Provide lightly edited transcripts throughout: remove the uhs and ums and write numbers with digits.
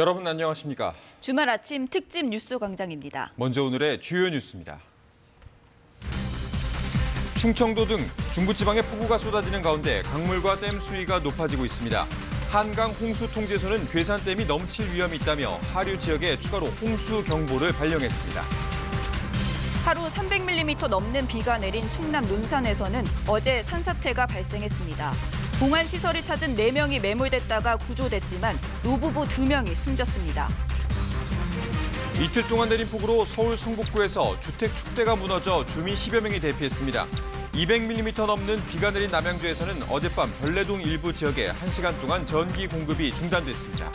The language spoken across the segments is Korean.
여러분 안녕하십니까? 주말 아침 특집 뉴스 광장입니다. 먼저 오늘의 주요 뉴스입니다. 충청도 등 중부지방에 폭우가 쏟아지는 가운데 강물과 댐 수위가 높아지고 있습니다. 한강 홍수 통제소는 괴산댐이 넘칠 위험이 있다며 하류 지역에 추가로 홍수 경보를 발령했습니다. 하루 300mm 넘는 비가 내린 충남 논산에서는 어제 산사태가 발생했습니다. 봉안 시설을 찾은 4명이 매몰됐다가 구조됐지만 노부부 2명이 숨졌습니다. 이틀 동안 내린 폭우로 서울 성북구에서 주택 축대가 무너져 주민 10여 명이 대피했습니다. 200mm 넘는 비가 내린 남양주에서는 어젯밤 별내동 일부 지역에 1시간 동안 전기 공급이 중단됐습니다.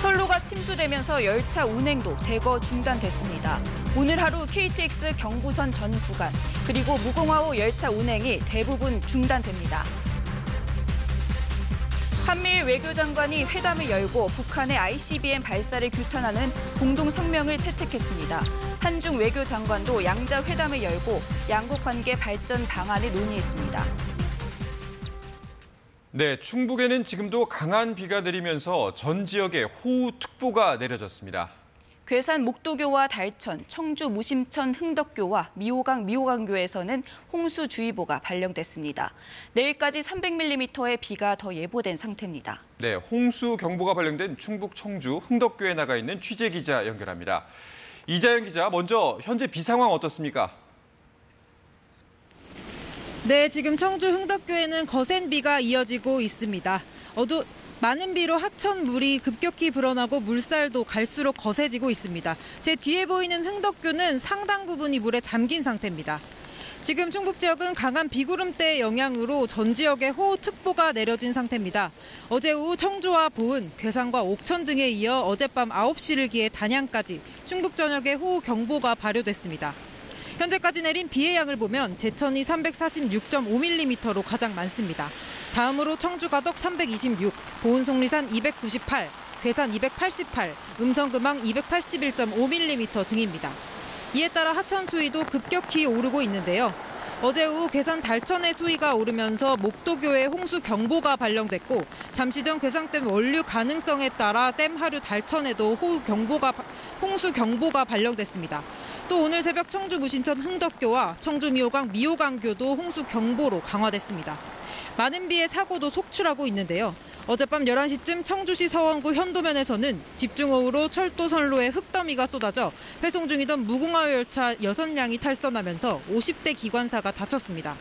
선로가 침수되면서 열차 운행도 대거 중단됐습니다. 오늘 하루 KTX 경부선 전 구간, 그리고 무궁화호 열차 운행이 대부분 중단됩니다. 한미일 외교장관이 회담을 열고 북한의 ICBM 발사를 규탄하는 공동 성명을 채택했습니다. 한중 외교장관도 양자 회담을 열고 양국 관계 발전 방안을 논의했습니다. 네, 충북에는 지금도 강한 비가 내리면서 전 지역에 호우특보가 내려졌습니다. 괴산 목도교와 달천, 청주 무심천 흥덕교와 미호강교에서는 홍수주의보가 발령됐습니다. 내일까지 300mm의 비가 더 예보된 상태입니다. 네, 홍수경보가 발령된 충북 청주 흥덕교에 나가 있는 취재기자 연결합니다. 이자연 기자, 먼저 현재 비 상황 어떻습니까? 네, 지금 청주 흥덕교에는 거센 비가 이어지고 있습니다. 많은 비로 하천 물이 급격히 불어나고 물살도 갈수록 거세지고 있습니다. 제 뒤에 보이는 흥덕교는 상당 부분이 물에 잠긴 상태입니다. 지금 충북 지역은 강한 비구름대의 영향으로 전 지역에 호우특보가 내려진 상태입니다. 어제 오후 청주와 보은, 괴산과 옥천 등에 이어 어젯밤 9시를 기해 단양까지 충북 전역에 호우경보가 발효됐습니다. 현재까지 내린 비의 양을 보면 제천이 346.5mm로 가장 많습니다. 다음으로 청주 가덕 326, 보은 속리산 298, 괴산 288, 음성금왕 281.5mm 등입니다. 이에 따라 하천 수위도 급격히 오르고 있는데요. 어제 오후 괴산 달천의 수위가 오르면서 목도교에 홍수 경보가 발령됐고 잠시 전 괴산댐 원류 가능성에 따라 댐 하류 달천에도 홍수 경보가 발령됐습니다. 또 오늘 새벽 청주 무심천 흥덕교와 청주 미호강교도 홍수 경보로 강화됐습니다. 많은 비에 사고도 속출하고 있는데요. 어젯밤 11시쯤 청주시 서원구 현도면에서는 집중호우로 철도 선로에 흙더미가 쏟아져 회송 중이던 무궁화 열차 6량이 탈선하면서 50대 기관사가 다쳤습니다.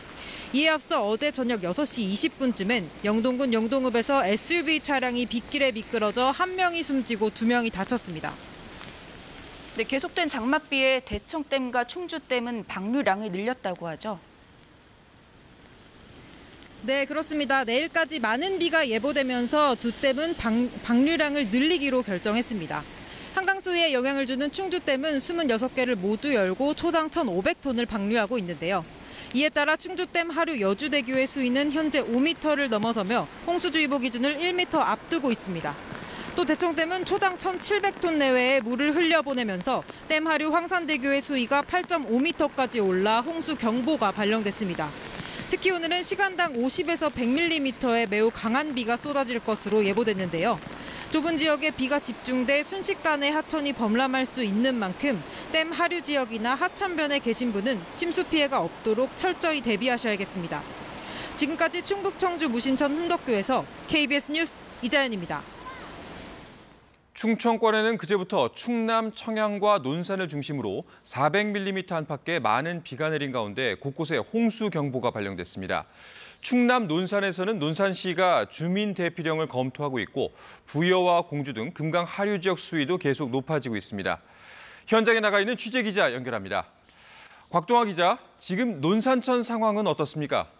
이에 앞서 어제 저녁 6시 20분쯤엔 영동군 영동읍에서 SUV 차량이 빗길에 미끄러져 1명이 숨지고 2명이 다쳤습니다. 네, 계속된 장맛비에 대청댐과 충주댐은 방류량을 늘렸다고 하죠. 네, 그렇습니다. 내일까지 많은 비가 예보되면서 두 댐은 방류량을 늘리기로 결정했습니다. 한강 수위에 영향을 주는 충주댐은 26개를 모두 열고 초당 1,500톤을 방류하고 있는데요. 이에 따라 충주댐 하류 여주대교의 수위는 현재 5m를 넘어서며 홍수주의보 기준을 1m 앞두고 있습니다. 또 대청댐은 초당 1,700톤 내외의 물을 흘려보내면서 댐 하류 황산대교의 수위가 8.5m까지 올라 홍수 경보가 발령됐습니다. 특히 오늘은 시간당 50에서 100mm의 매우 강한 비가 쏟아질 것으로 예보됐는데요. 좁은 지역에 비가 집중돼 순식간에 하천이 범람할 수 있는 만큼 댐 하류 지역이나 하천변에 계신 분은 침수 피해가 없도록 철저히 대비하셔야겠습니다. 지금까지 충북 청주 무심천 흥덕교에서 KBS 뉴스 이자연입니다. 충청권에는 그제부터 충남 청양과 논산을 중심으로 400mm 안팎의 많은 비가 내린 가운데 곳곳에 홍수 경보가 발령됐습니다. 충남 논산에서는 논산시가 주민 대피령을 검토하고 있고 부여와 공주 등 금강 하류 지역 수위도 계속 높아지고 있습니다. 현장에 나가 있는 취재기자 연결합니다. 곽동아 기자, 지금 논산천 상황은 어떻습니까?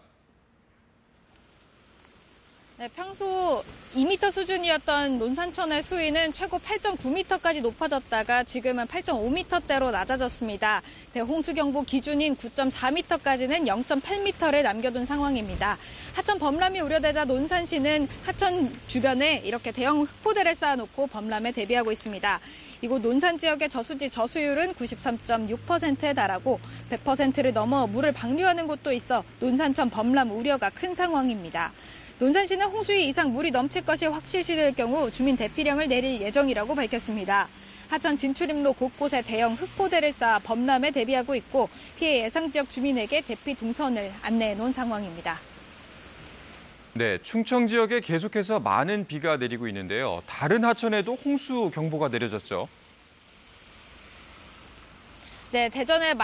네, 평소 2m 수준이었던 논산천의 수위는 최고 8.9m까지 높아졌다가 지금은 8.5m대로 낮아졌습니다. 대홍수경보 기준인 9.4m까지는 0.8m를 남겨둔 상황입니다. 하천 범람이 우려되자 논산시는 하천 주변에 이렇게 대형 흙포대를 쌓아놓고 범람에 대비하고 있습니다. 이곳 논산 지역의 저수지 저수율은 93.6%에 달하고 100%를 넘어 물을 방류하는 곳도 있어 논산천 범람 우려가 큰 상황입니다. 논산시는 홍수위 이상 물이 넘칠 것이 확실시될 경우 주민 대피령을 내릴 예정이라고 밝혔습니다. 하천 진출입로 곳곳에 대형 흙포대를 쌓아 범람에 대비하고 있고 피해 예상 지역 주민에게 대피 동선을 안내해 놓은 상황입니다. 네, 충청 지역에 계속해서 많은 비가 내리고 있는데요. 다른 하천에도 홍수 경보가 내려졌죠. 네, 대전의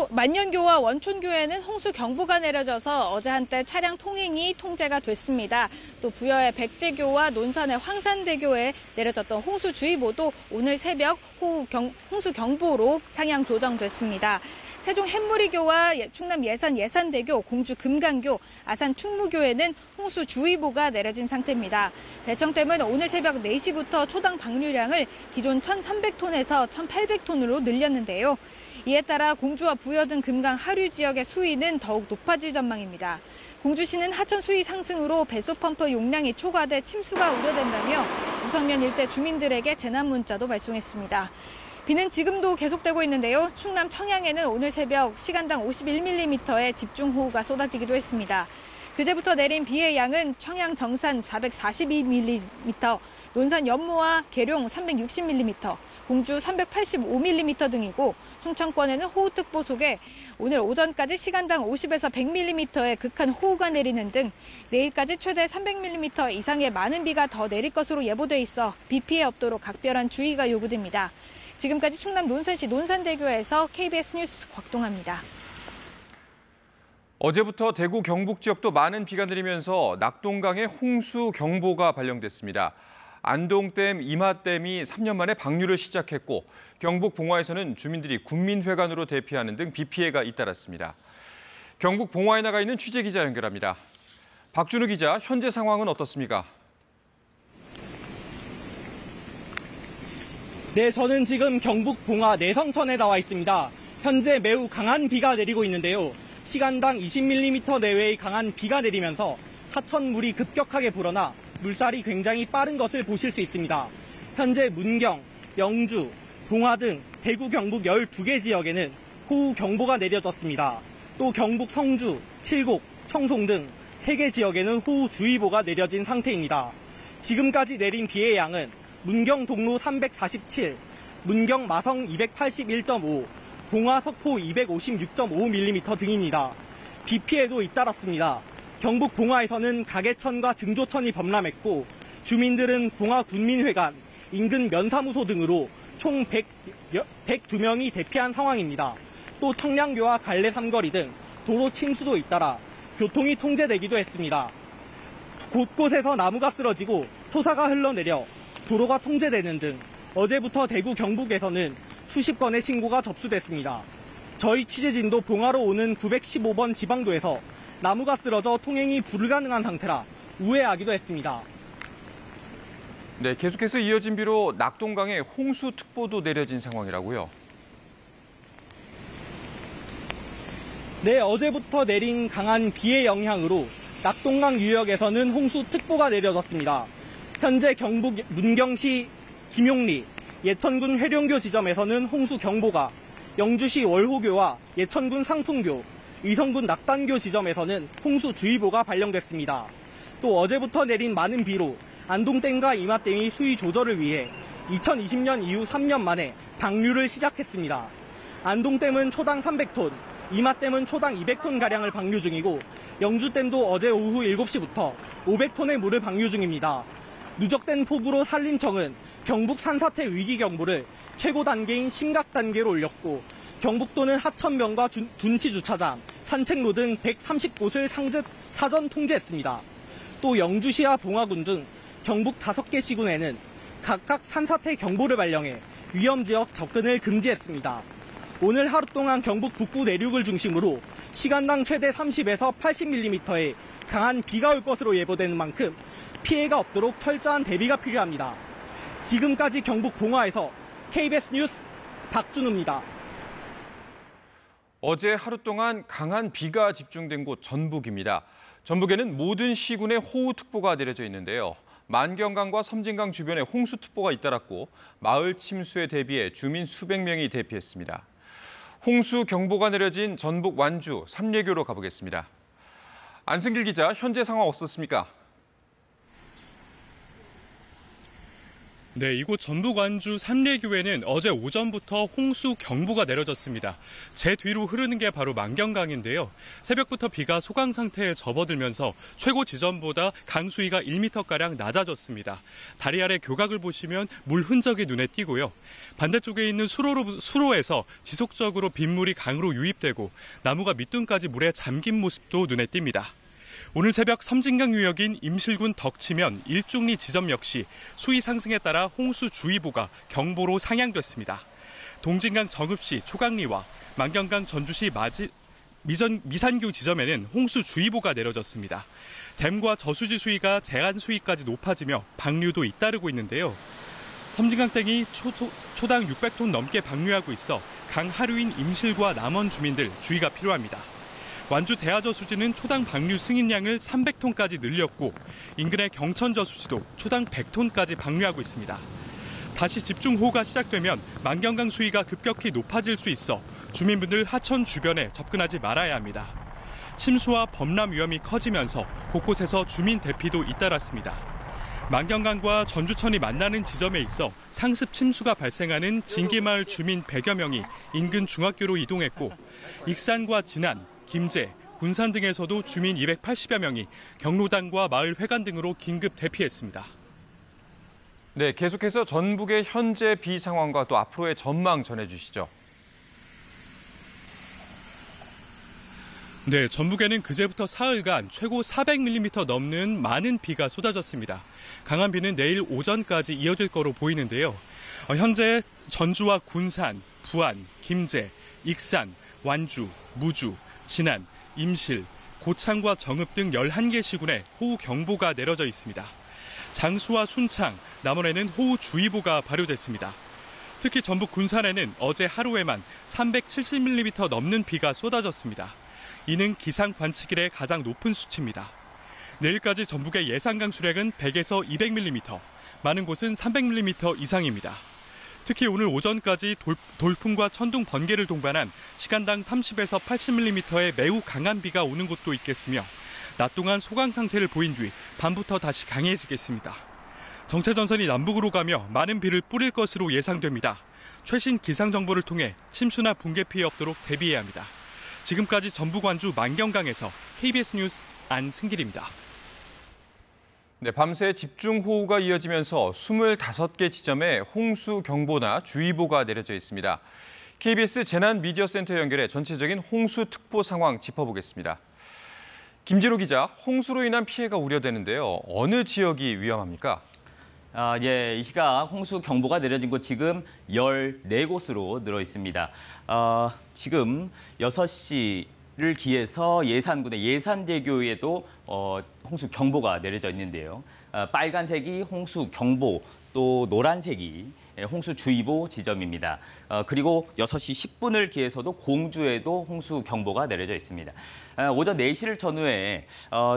만년교와 원촌교에는 홍수 경보가 내려져서 어제 한때 차량 통행이 통제가 됐습니다. 또 부여의 백제교와 논산의 황산대교에 내려졌던 홍수주의보도 오늘 새벽 홍수 경보로 상향 조정됐습니다. 세종 햇무리교와 충남 예산대교, 공주 금강교, 아산 충무교에는 홍수주의보가 내려진 상태입니다. 대청댐은 오늘 새벽 4시부터 초당 방류량을 기존 1,300톤에서 1,800톤으로 늘렸는데요. 이에 따라 공주와 부여 등 금강 하류 지역의 수위는 더욱 높아질 전망입니다. 공주시는 하천 수위 상승으로 배수 펌프 용량이 초과돼 침수가 우려된다며 우선면 일대 주민들에게 재난 문자도 발송했습니다. 비는 지금도 계속되고 있는데요. 충남 청양에는 오늘 새벽 시간당 51mm의 집중호우가 쏟아지기도 했습니다. 그제부터 내린 비의 양은 청양 정산 442mm, 논산 연모와 계룡 360mm, 공주 385mm 등이고 충청권에는 호우특보 속에 오늘 오전까지 시간당 50에서 100mm의 극한 호우가 내리는 등 내일까지 최대 300mm 이상의 많은 비가 더 내릴 것으로 예보돼 있어 비 피해 없도록 각별한 주의가 요구됩니다. 지금까지 충남 논산시 논산대교에서 KBS 뉴스 곽동아입니다. 어제부터 대구 경북 지역도 많은 비가 내리면서 낙동강에 홍수 경보가 발령됐습니다. 안동댐, 이마댐이 3년 만에 방류를 시작했고 경북 봉화에서는 주민들이 군민회관으로 대피하는 등 비 피해가 잇따랐습니다. 경북 봉화에 나가 있는 취재기자 연결합니다. 박준우 기자, 현재 상황은 어떻습니까? 네, 저는 지금 경북 봉화 내성천에 나와 있습니다. 현재 매우 강한 비가 내리고 있는데요. 시간당 20mm 내외의 강한 비가 내리면서 하천물이 급격하게 불어나 물살이 굉장히 빠른 것을 보실 수 있습니다. 현재 문경, 영주, 봉화 등 대구 경북 12개 지역에는 호우 경보가 내려졌습니다. 또 경북 성주, 칠곡, 청송 등 3개 지역에는 호우주의보가 내려진 상태입니다. 지금까지 내린 비의 양은 문경 동로 347, 문경 마성 281.5, 봉화 석포 256.5mm 등입니다. 비 피해도 잇따랐습니다. 경북 봉화에서는 가계천과 증조천이 범람했고 주민들은 봉화 군민회관, 인근 면사무소 등으로 총 102명이 대피한 상황입니다. 또 청량교와 갈래 삼거리 등 도로 침수도 잇따라 교통이 통제되기도 했습니다. 곳곳에서 나무가 쓰러지고 토사가 흘러내려 도로가 통제되는 등 어제부터 대구 경북에서는 수십 건의 신고가 접수됐습니다. 저희 취재진도 봉화로 오는 915번 지방도에서 나무가 쓰러져 통행이 불가능한 상태라 우회하기도 했습니다. 네, 계속해서 이어진 비로 낙동강에 홍수특보도 내려진 상황이라고요. 네, 어제부터 내린 강한 비의 영향으로 낙동강 유역에서는 홍수특보가 내려졌습니다. 현재 경북 문경시 김용리, 예천군 회룡교 지점에서는 홍수경보가, 영주시 월호교와 예천군 상풍교, 의성군 낙단교 지점에서는 홍수주의보가 발령됐습니다. 또 어제부터 내린 많은 비로 안동댐과 이마댐이 수위 조절을 위해 2020년 이후 3년 만에 방류를 시작했습니다. 안동댐은 초당 300톤, 이마댐은 초당 200톤가량을 방류 중이고 영주댐도 어제 오후 7시부터 500톤의 물을 방류 중입니다. 누적된 폭우로 산림청은 경북 산사태 위기경보를 최고 단계인 심각 단계로 올렸고 경북도는 하천변과 둔치 주차장, 산책로 등 130곳을 사전 통제했습니다. 또 영주시와 봉화군 등 경북 5개 시군에는 각각 산사태 경보를 발령해 위험지역 접근을 금지했습니다. 오늘 하루 동안 경북 북부 내륙을 중심으로 시간당 최대 30에서 80mm의 강한 비가 올 것으로 예보되는 만큼 피해가 없도록 철저한 대비가 필요합니다. 지금까지 경북 봉화에서 KBS 뉴스 박준우입니다. 어제 하루 동안 강한 비가 집중된 곳 전북입니다. 전북에는 모든 시군에 호우특보가 내려져 있는데요. 만경강과 섬진강 주변에 홍수특보가 잇따랐고 마을 침수에 대비해 주민 수백 명이 대피했습니다. 홍수 경보가 내려진 전북 완주 삼례교로 가보겠습니다. 안승길 기자, 현재 상황 어떻습니까? 네, 이곳 전북 완주 삼례교에는 어제 오전부터 홍수 경보가 내려졌습니다. 제 뒤로 흐르는 게 바로 만경강인데요. 새벽부터 비가 소강 상태에 접어들면서 최고 지점보다 강 수위가 1m가량 낮아졌습니다. 다리 아래 교각을 보시면 물 흔적이 눈에 띄고요. 반대쪽에 있는 수로에서 지속적으로 빗물이 강으로 유입되고 나무가 밑둥까지 물에 잠긴 모습도 눈에 띕니다. 오늘 새벽 섬진강 유역인 임실군 덕치면 일중리 지점 역시 수위 상승에 따라 홍수주의보가 경보로 상향됐습니다. 동진강 정읍시 초강리와 만경강 전주시 미산교 지점에는 홍수주의보가 내려졌습니다. 댐과 저수지 수위가 제한 수위까지 높아지며 방류도 잇따르고 있는데요. 섬진강댐이 초당 600톤 넘게 방류하고 있어 강 하류인 임실과 남원 주민들 주의가 필요합니다. 완주 대하저수지는 초당 방류 승인량을 300톤까지 늘렸고 인근의 경천저수지도 초당 100톤까지 방류하고 있습니다. 다시 집중호우가 시작되면 만경강 수위가 급격히 높아질 수 있어 주민분들 하천 주변에 접근하지 말아야 합니다. 침수와 범람 위험이 커지면서 곳곳에서 주민 대피도 잇따랐습니다. 만경강과 전주천이 만나는 지점에 있어 상습 침수가 발생하는 진기마을 주민 100여 명이 인근 중학교로 이동했고 익산과 진안, 김제, 군산 등에서도 주민 280여 명이 경로당과 마을 회관 등으로 긴급 대피했습니다. 네, 계속해서 전북의 현재 비 상황과 또 앞으로의 전망 전해주시죠. 네, 전북에는 그제부터 사흘간 최고 400mm 넘는 많은 비가 쏟아졌습니다. 강한 비는 내일 오전까지 이어질 거로 보이는데요. 현재 전주와 군산, 부안, 김제, 익산, 완주, 무주, 진안, 임실, 고창과 정읍 등 11개 시군에 호우경보가 내려져 있습니다. 장수와 순창, 남원에는 호우주의보가 발효됐습니다. 특히 전북 군산에는 어제 하루에만 370mm 넘는 비가 쏟아졌습니다. 이는 기상 관측 이래 가장 높은 수치입니다. 내일까지 전북의 예상 강수량은 100에서 200mm, 많은 곳은 300mm 이상입니다. 특히 오늘 오전까지 돌풍과 천둥, 번개를 동반한 시간당 30에서 80mm의 매우 강한 비가 오는 곳도 있겠으며 낮 동안 소강 상태를 보인 뒤 밤부터 다시 강해지겠습니다. 정체전선이 남북으로 가며 많은 비를 뿌릴 것으로 예상됩니다. 최신 기상정보를 통해 침수나 붕괴 피해 없도록 대비해야 합니다. 지금까지 전북 완주 만경강에서 KBS 뉴스 안승길입니다. 네, 밤새 집중호우가 이어지면서 25개 지점에 홍수경보나 주의보가 내려져 있습니다. KBS 재난미디어센터 연결해 전체적인 홍수특보 상황 짚어보겠습니다. 김지로 기자, 홍수로 인한 피해가 우려되는데요. 어느 지역이 위험합니까? 예, 이 시각 홍수 경보가 내려진 곳 지금 14곳으로 늘어 있습니다. 지금 6시를 기해서 예산군의 예산대교에도 홍수 경보가 내려져 있는데요. 빨간색이 홍수 경보, 또 노란색이 홍수주의보 지점입니다. 그리고 6시 10분을 기해서도 공주에도 홍수경보가 내려져 있습니다. 오전 4시를 전후에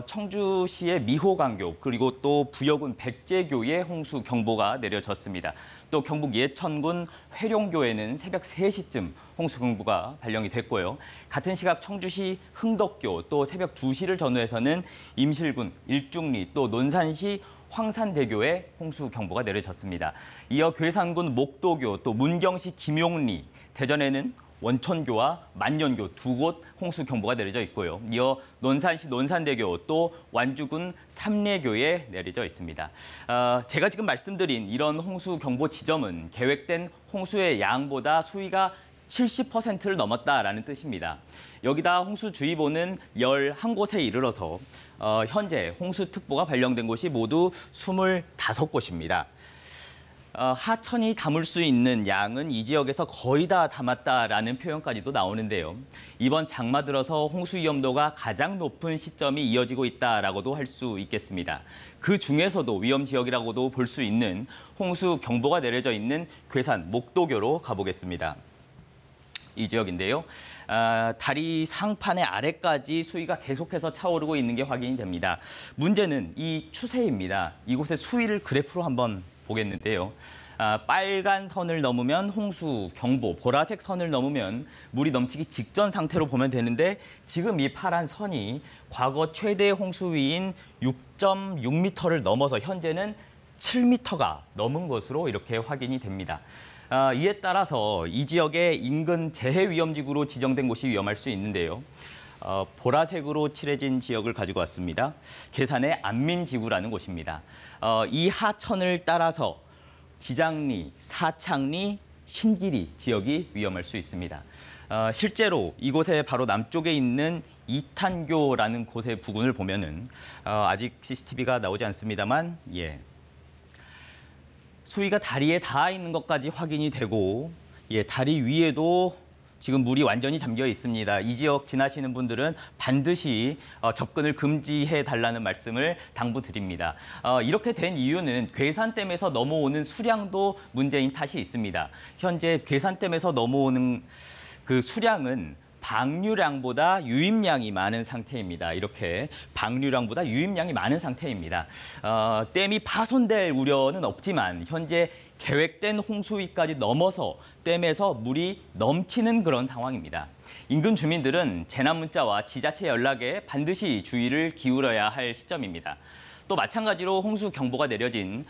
청주시의 미호강교 그리고 또 부여군 백제교에 홍수경보가 내려졌습니다. 또 경북 예천군 회룡교에는 새벽 3시쯤 홍수경보가 발령이 됐고요. 같은 시각 청주시 흥덕교 또 새벽 2시를 전후해서는 임실군 일중리 또 논산시 황산대교에 홍수경보가 내려졌습니다. 이어 괴산군 목도교, 또 문경시 김용리, 대전에는 원천교와 만년교 2곳 홍수경보가 내려져 있고요. 이어 논산시 논산대교, 또 완주군 삼례교에 내려져 있습니다. 제가 지금 말씀드린 이런 홍수경보 지점은 계획된 홍수의 양보다 수위가 70%를 넘었다라는 뜻입니다. 여기다 홍수주의보는 11곳에 이르러서 현재 홍수특보가 발령된 곳이 모두 25곳입니다. 하천이 담을 수 있는 양은 이 지역에서 거의 다 담았다라는 표현까지도 나오는데요. 이번 장마 들어서 홍수 위험도가 가장 높은 시점이 이어지고 있다라고도 할 수 있겠습니다. 그 중에서도 위험 지역이라고도 볼 수 있는 홍수 경보가 내려져 있는 괴산 목도교로 가보겠습니다. 이 지역인데요. 다리 상판의 아래까지 수위가 계속해서 차오르고 있는 게 확인이 됩니다. 문제는 이 추세입니다. 이곳의 수위를 그래프로 한번 보겠는데요. 빨간 선을 넘으면 홍수 경보, 보라색 선을 넘으면 물이 넘치기 직전 상태로 보면 되는데 지금 이 파란 선이 과거 최대 홍수위인 6.6m를 넘어서 현재는 7m가 넘은 것으로 이렇게 확인이 됩니다. 이에 따라서 이 지역의 인근 재해 위험지구로 지정된 곳이 위험할 수 있는데요. 보라색으로 칠해진 지역을 가지고 왔습니다. 계산의 안민지구라는 곳입니다. 이 하천을 따라서 지장리, 사창리, 신기리 지역이 위험할 수 있습니다. 실제로 이곳에 바로 남쪽에 있는 이탄교라는 곳의 부근을 보면은 아직 CCTV가 나오지 않습니다만 수위가 다리에 닿아 있는 것까지 확인이 되고 다리 위에도 지금 물이 완전히 잠겨 있습니다. 이 지역 지나시는 분들은 반드시 접근을 금지해 달라는 말씀을 당부드립니다. 이렇게 된 이유는 괴산댐에서 넘어오는 수량도 문제인 탓이 있습니다. 현재 괴산댐에서 넘어오는 그 수량은 방류량보다 유입량이 많은 상태입니다. 이렇게 방류량보다 유입량이 많은 상태입니다. 댐이 파손될 우려는 없지만 현재 계획된 홍수위까지 넘어서 댐에서 물이 넘치는 그런 상황입니다. 인근 주민들은 재난 문자와 지자체 연락에 반드시 주의를 기울여야 할 시점입니다. 또 마찬가지로 홍수 경보가 내려진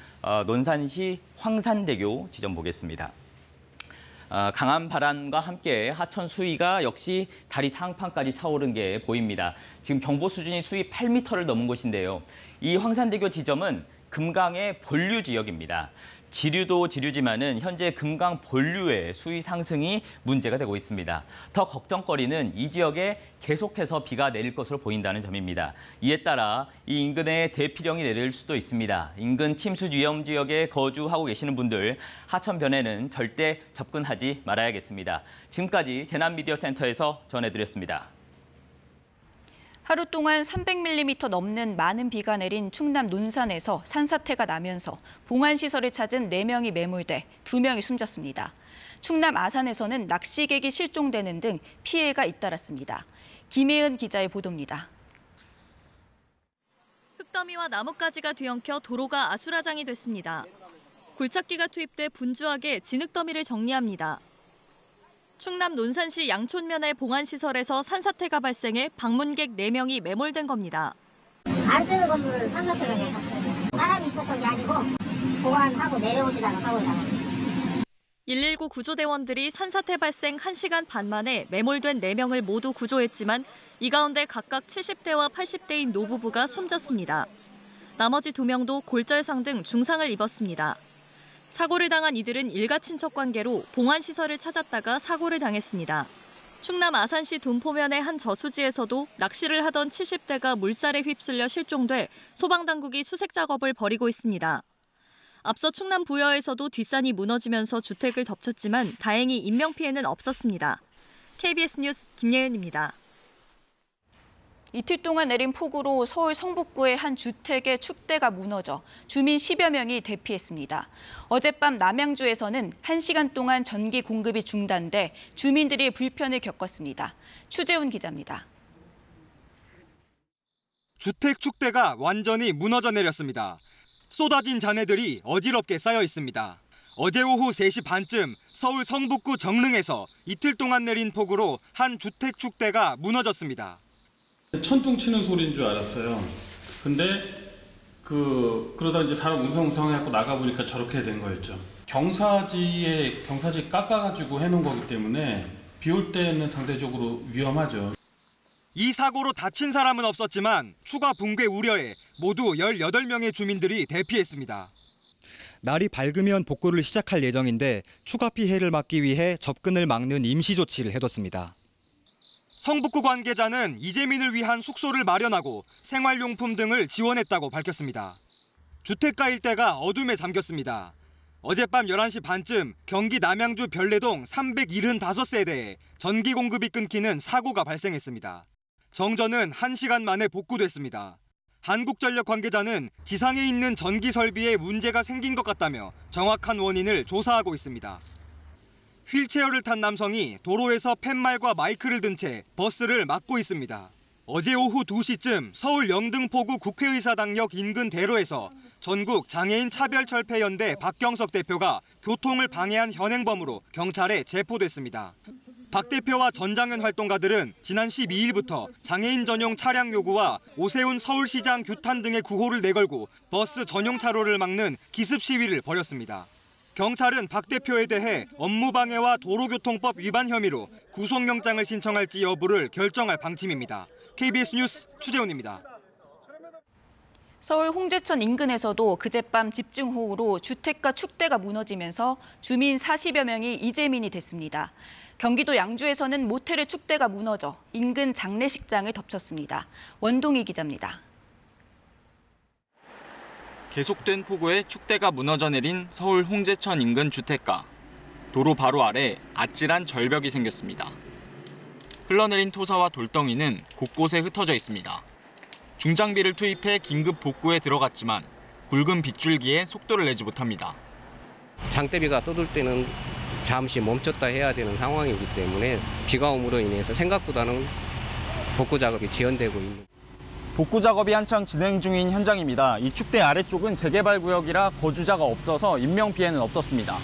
논산시 황산대교 지점 보겠습니다. 강한 바람과 함께 하천 수위가 역시 다리 상판까지 차오른 게 보입니다. 지금 경보 수준이 수위 8m를 넘은 곳인데요. 이 황산대교 지점은 금강의 본류 지역입니다. 지류도 지류지만은 현재 금강 본류의 수위 상승이 문제가 되고 있습니다. 더 걱정거리는 이 지역에 계속해서 비가 내릴 것으로 보인다는 점입니다. 이에 따라 이 인근에 대피령이 내릴 수도 있습니다. 인근 침수 위험 지역에 거주하고 계시는 분들 하천변에는 절대 접근하지 말아야겠습니다. 지금까지 재난미디어센터에서 전해드렸습니다. 하루 동안 300mm 넘는 많은 비가 내린 충남 논산에서 산사태가 나면서 봉안시설을 찾은 4명이 매몰돼 2명이 숨졌습니다. 충남 아산에서는 낚시객이 실종되는 등 피해가 잇따랐습니다. 김혜은 기자의 보도입니다. 흙더미와 나뭇가지가 뒤엉켜 도로가 아수라장이 됐습니다. 굴착기가 투입돼 분주하게 진흙더미를 정리합니다. 충남 논산시 양촌면의 봉안시설에서 산사태가 발생해 방문객 4명이 매몰된 겁니다. 안 쓰는 건물을 산사태가 내서 사람이 있었던 게 아니고 보관하고 내려오시다가 사고가 나갔습니다. 119 구조대원들이 산사태 발생 1시간 반 만에 매몰된 4명을 모두 구조했지만 이 가운데 각각 70대와 80대인 노부부가 숨졌습니다. 나머지 2명도 골절상 등 중상을 입었습니다. 사고를 당한 이들은 일가 친척 관계로 봉안시설을 찾았다가 사고를 당했습니다. 충남 아산시 둔포면의 한 저수지에서도 낚시를 하던 70대가 물살에 휩쓸려 실종돼 소방당국이 수색 작업을 벌이고 있습니다. 앞서 충남 부여에서도 뒷산이 무너지면서 주택을 덮쳤지만 다행히 인명피해는 없었습니다. KBS 뉴스 김예은입니다. 이틀 동안 내린 폭우로 서울 성북구의 한 주택의 축대가 무너져 주민 10여 명이 대피했습니다. 어젯밤 남양주에서는 1시간 동안 전기 공급이 중단돼 주민들이 불편을 겪었습니다. 추재훈 기자입니다. 주택 축대가 완전히 무너져 내렸습니다. 쏟아진 잔해들이 어지럽게 쌓여 있습니다. 어제 오후 3시 반쯤 서울 성북구 정릉에서 이틀 동안 내린 폭우로 한 주택 축대가 무너졌습니다. 천둥 치는 소리인 줄 알았어요. 근데 그러다 이제 사람 웅성웅성해갖고 나가보니까 저렇게 된 거였죠. 경사지 깎아가지고 해놓은 거기 때문에 비 올 때는 상대적으로 위험하죠. 이 사고로 다친 사람은 없었지만 추가 붕괴 우려에 모두 18명의 주민들이 대피했습니다. 날이 밝으면 복구를 시작할 예정인데 추가 피해를 막기 위해 접근을 막는 임시 조치를 해뒀습니다. 성북구 관계자는 이재민을 위한 숙소를 마련하고 생활용품 등을 지원했다고 밝혔습니다. 주택가 일대가 어둠에 잠겼습니다. 어젯밤 11시 반쯤 경기 남양주 별내동 375세대에 전기 공급이 끊기는 사고가 발생했습니다. 정전은 1시간 만에 복구됐습니다. 한국전력 관계자는 지상에 있는 전기 설비에 문제가 생긴 것 같다며 정확한 원인을 조사하고 있습니다. 휠체어를 탄 남성이 도로에서 팻말과 마이크를 든 채 버스를 막고 있습니다. 어제 오후 2시쯤 서울 영등포구 국회의사당역 인근 대로에서 전국 장애인 차별철폐연대 박경석 대표가 교통을 방해한 현행범으로 경찰에 체포됐습니다. 박 대표와 전장현 활동가들은 지난 12일부터 장애인 전용 차량 요구와 오세훈 서울시장 규탄 등의 구호를 내걸고 버스 전용 차로를 막는 기습 시위를 벌였습니다. 경찰은 박 대표에 대해 업무방해와 도로교통법 위반 혐의로 구속영장을 신청할지 여부를 결정할 방침입니다. KBS 뉴스 추재훈입니다. 서울 홍제천 인근에서도 그젯밤 집중호우로 주택가 축대가 무너지면서 주민 40여 명이 이재민이 됐습니다. 경기도 양주에서는 모텔의 축대가 무너져 인근 장례식장을 덮쳤습니다. 원동희 기자입니다. 계속된 폭우에 축대가 무너져 내린 서울 홍제천 인근 주택가. 도로 바로 아래 아찔한 절벽이 생겼습니다. 흘러내린 토사와 돌덩이는 곳곳에 흩어져 있습니다. 중장비를 투입해 긴급 복구에 들어갔지만 굵은 빗줄기에 속도를 내지 못합니다. 장대비가 쏟을 때는 잠시 멈췄다 해야 되는 상황이기 때문에 비가 오므로 인해서 생각보다는 복구 작업이 지연되고 있는. 복구 작업이 한창 진행 중인 현장입니다. 이 축대 아래쪽은 재개발 구역이라 거주자가 없어서 인명 피해는 없었습니다.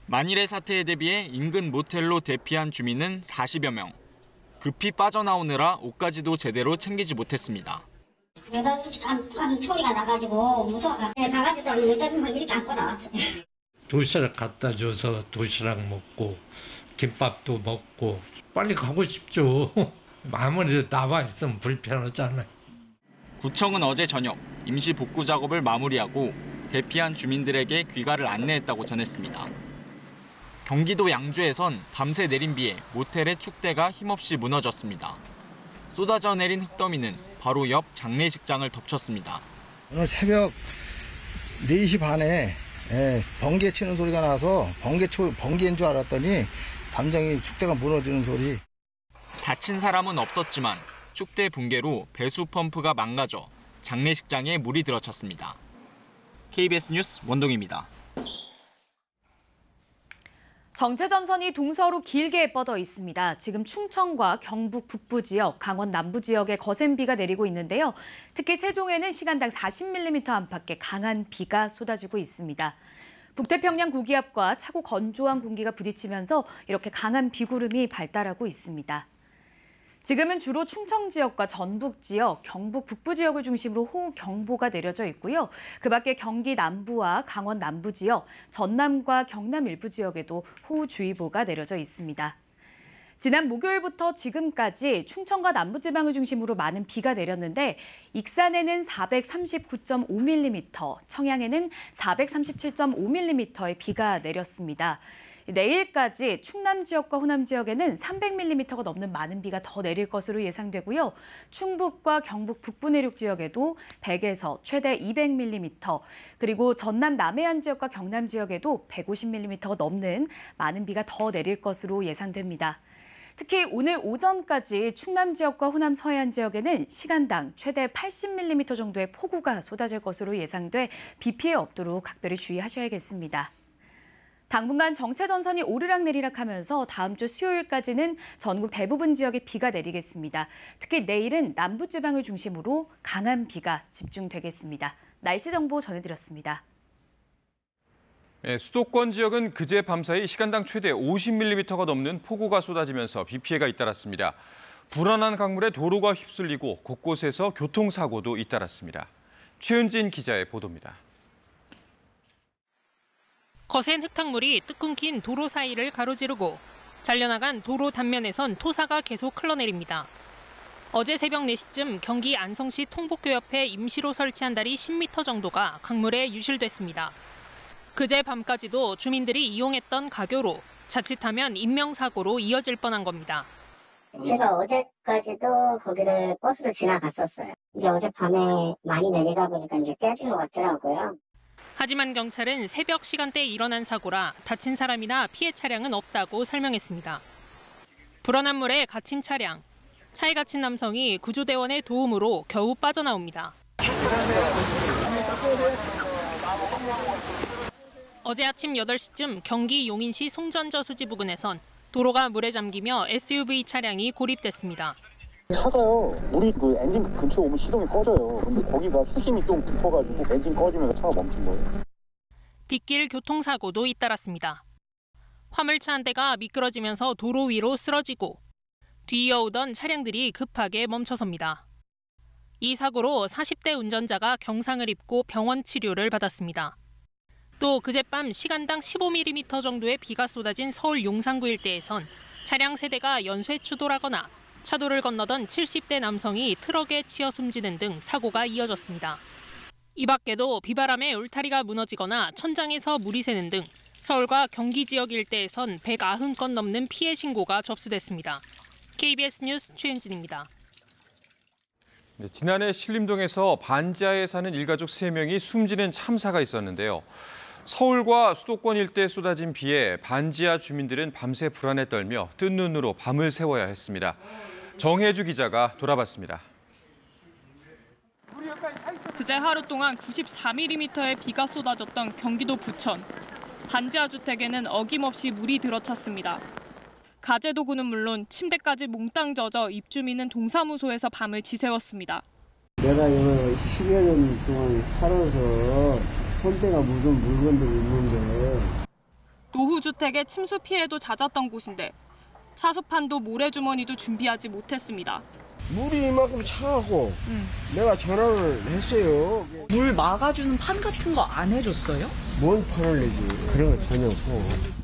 만일의 사태에 대비해 인근 모텔로 대피한 주민은 40여 명. 급히 빠져나오느라 옷까지도 제대로 챙기지 못했습니다. 여덟시 깜깜 소리가 나가지고 무서워. 가가지고 여덟 명 이렇게 안고 나왔어요. 도시락 갖다 줘서 도시락 먹고 김밥도 먹고 빨리 가고 싶죠. 아무래도 나와 있으면 불편하잖아요. 구청은 어제 저녁 임시 복구 작업을 마무리하고 대피한 주민들에게 귀가를 안내했다고 전했습니다. 경기도 양주에선 밤새 내린 비에 모텔의 축대가 힘없이 무너졌습니다. 쏟아져 내린 흙더미는 바로 옆 장례식장을 덮쳤습니다. 오늘 새벽 4시 반에 번개 치는 소리가 나서 번개인 줄 알았더니 담장이 축대가 무너지는 소리. 다친 사람은 없었지만 축대 붕괴로 배수 펌프가 망가져 장례식장에 물이 들어찼습니다. KBS 뉴스 원동희입니다. 정체전선이 동서로 길게 뻗어 있습니다. 지금 충청과 경북 북부 지역, 강원 남부 지역에 거센 비가 내리고 있는데요. 특히 세종에는 시간당 40mm 안팎의 강한 비가 쏟아지고 있습니다. 북태평양 고기압과 차고 건조한 공기가 부딪히면서 이렇게 강한 비구름이 발달하고 있습니다. 지금은 주로 충청 지역과 전북 지역, 경북 북부 지역을 중심으로 호우경보가 내려져 있고요. 그 밖에 경기 남부와 강원 남부 지역, 전남과 경남 일부 지역에도 호우주의보가 내려져 있습니다. 지난 목요일부터 지금까지 충청과 남부지방을 중심으로 많은 비가 내렸는데 익산에는 439.5mm, 청양에는 437.5mm의 비가 내렸습니다. 내일까지 충남 지역과 호남 지역에는 300mm가 넘는 많은 비가 더 내릴 것으로 예상되고요. 충북과 경북 북부 내륙 지역에도 100에서 최대 200mm, 그리고 전남 남해안 지역과 경남 지역에도 150mm가 넘는 많은 비가 더 내릴 것으로 예상됩니다. 특히 오늘 오전까지 충남 지역과 호남 서해안 지역에는 시간당 최대 80mm 정도의 폭우가 쏟아질 것으로 예상돼 비 피해 없도록 각별히 주의하셔야겠습니다. 당분간 정체전선이 오르락내리락하면서 다음 주 수요일까지는 전국 대부분 지역에 비가 내리겠습니다. 특히 내일은 남부지방을 중심으로 강한 비가 집중되겠습니다. 날씨 정보 전해드렸습니다. 네, 수도권 지역은 그제 밤사이 시간당 최대 50mm가 넘는 폭우가 쏟아지면서 비 피해가 잇따랐습니다. 불어난 강물에 도로가 휩쓸리고 곳곳에서 교통사고도 잇따랐습니다. 최은진 기자의 보도입니다. 거센 흙탕물이 뜨끈긴 도로 사이를 가로지르고 잘려나간 도로 단면에선 토사가 계속 흘러내립니다. 어제 새벽 4시쯤 경기 안성시 통복교 옆에 임시로 설치한 다리 10m 정도가 강물에 유실됐습니다. 그제 밤까지도 주민들이 이용했던 가교로 자칫하면 인명사고로 이어질 뻔한 겁니다. 제가 어제까지도 거기를 버스로 지나갔었어요. 이제 어젯밤에 많이 내려가 보니까 이제 깨진 것 같더라고요. 하지만 경찰은 새벽 시간대에 일어난 사고라 다친 사람이나 피해 차량은 없다고 설명했습니다. 불어난 물에 갇힌 차량, 차에 갇힌 남성이 구조대원의 도움으로 겨우 빠져나옵니다. 어제 아침 8시쯤 경기 용인시 송전저수지 부근에선 도로가 물에 잠기며 SUV 차량이 고립됐습니다. 차가요. 물이 그 엔진 근처에 오면 시동이 꺼져요. 근데 거기가 수심이 좀 깊어가지고 엔진 꺼지면서 차가 멈춘 거예요. 빗길 교통사고도 잇따랐습니다. 화물차 한 대가 미끄러지면서 도로 위로 쓰러지고 뒤이어오던 차량들이 급하게 멈춰섭니다. 이 사고로 40대 운전자가 경상을 입고 병원 치료를 받았습니다. 또 그젯밤 시간당 15mm 정도의 비가 쏟아진 서울 용산구 일대에선 차량 3대가 연쇄 추돌하거나 차도를 건너던 70대 남성이 트럭에 치여 숨지는 등 사고가 이어졌습니다. 이 밖에도 비바람에 울타리가 무너지거나 천장에서 물이 새는 등 서울과 경기 지역 일대에선 190건 넘는 피해 신고가 접수됐습니다. KBS 뉴스 최은진입니다. 네, 지난해 신림동에서 반지하에 사는 일가족 3명이 숨지는 참사가 있었는데요. 서울과 수도권 일대에 쏟아진 비에 반지하 주민들은 밤새 불안에 떨며 뜬 눈으로 밤을 새워야 했습니다. 정혜주 기자가 돌아봤습니다. 그제 하루 동안 94mm의 비가 쏟아졌던 경기도 부천. 반지하 주택에는 어김없이 물이 들어찼습니다. 가재도구는 물론 침대까지 몽땅 젖어 입주민은 동사무소에서 밤을 지새웠습니다. 내가 여기 10여 년 동안 살아서 손때가 묻은 물건들이 있는데. 노후주택의 침수 피해도 잦았던 곳인데 차수판도 모래주머니도 준비하지 못했습니다. 물이 이만큼 차가고 내가 전화를 했어요. 물 막아주는 판 같은 거 안 해줬어요? 뭔 판을 내지. 그런 거 전혀 없고.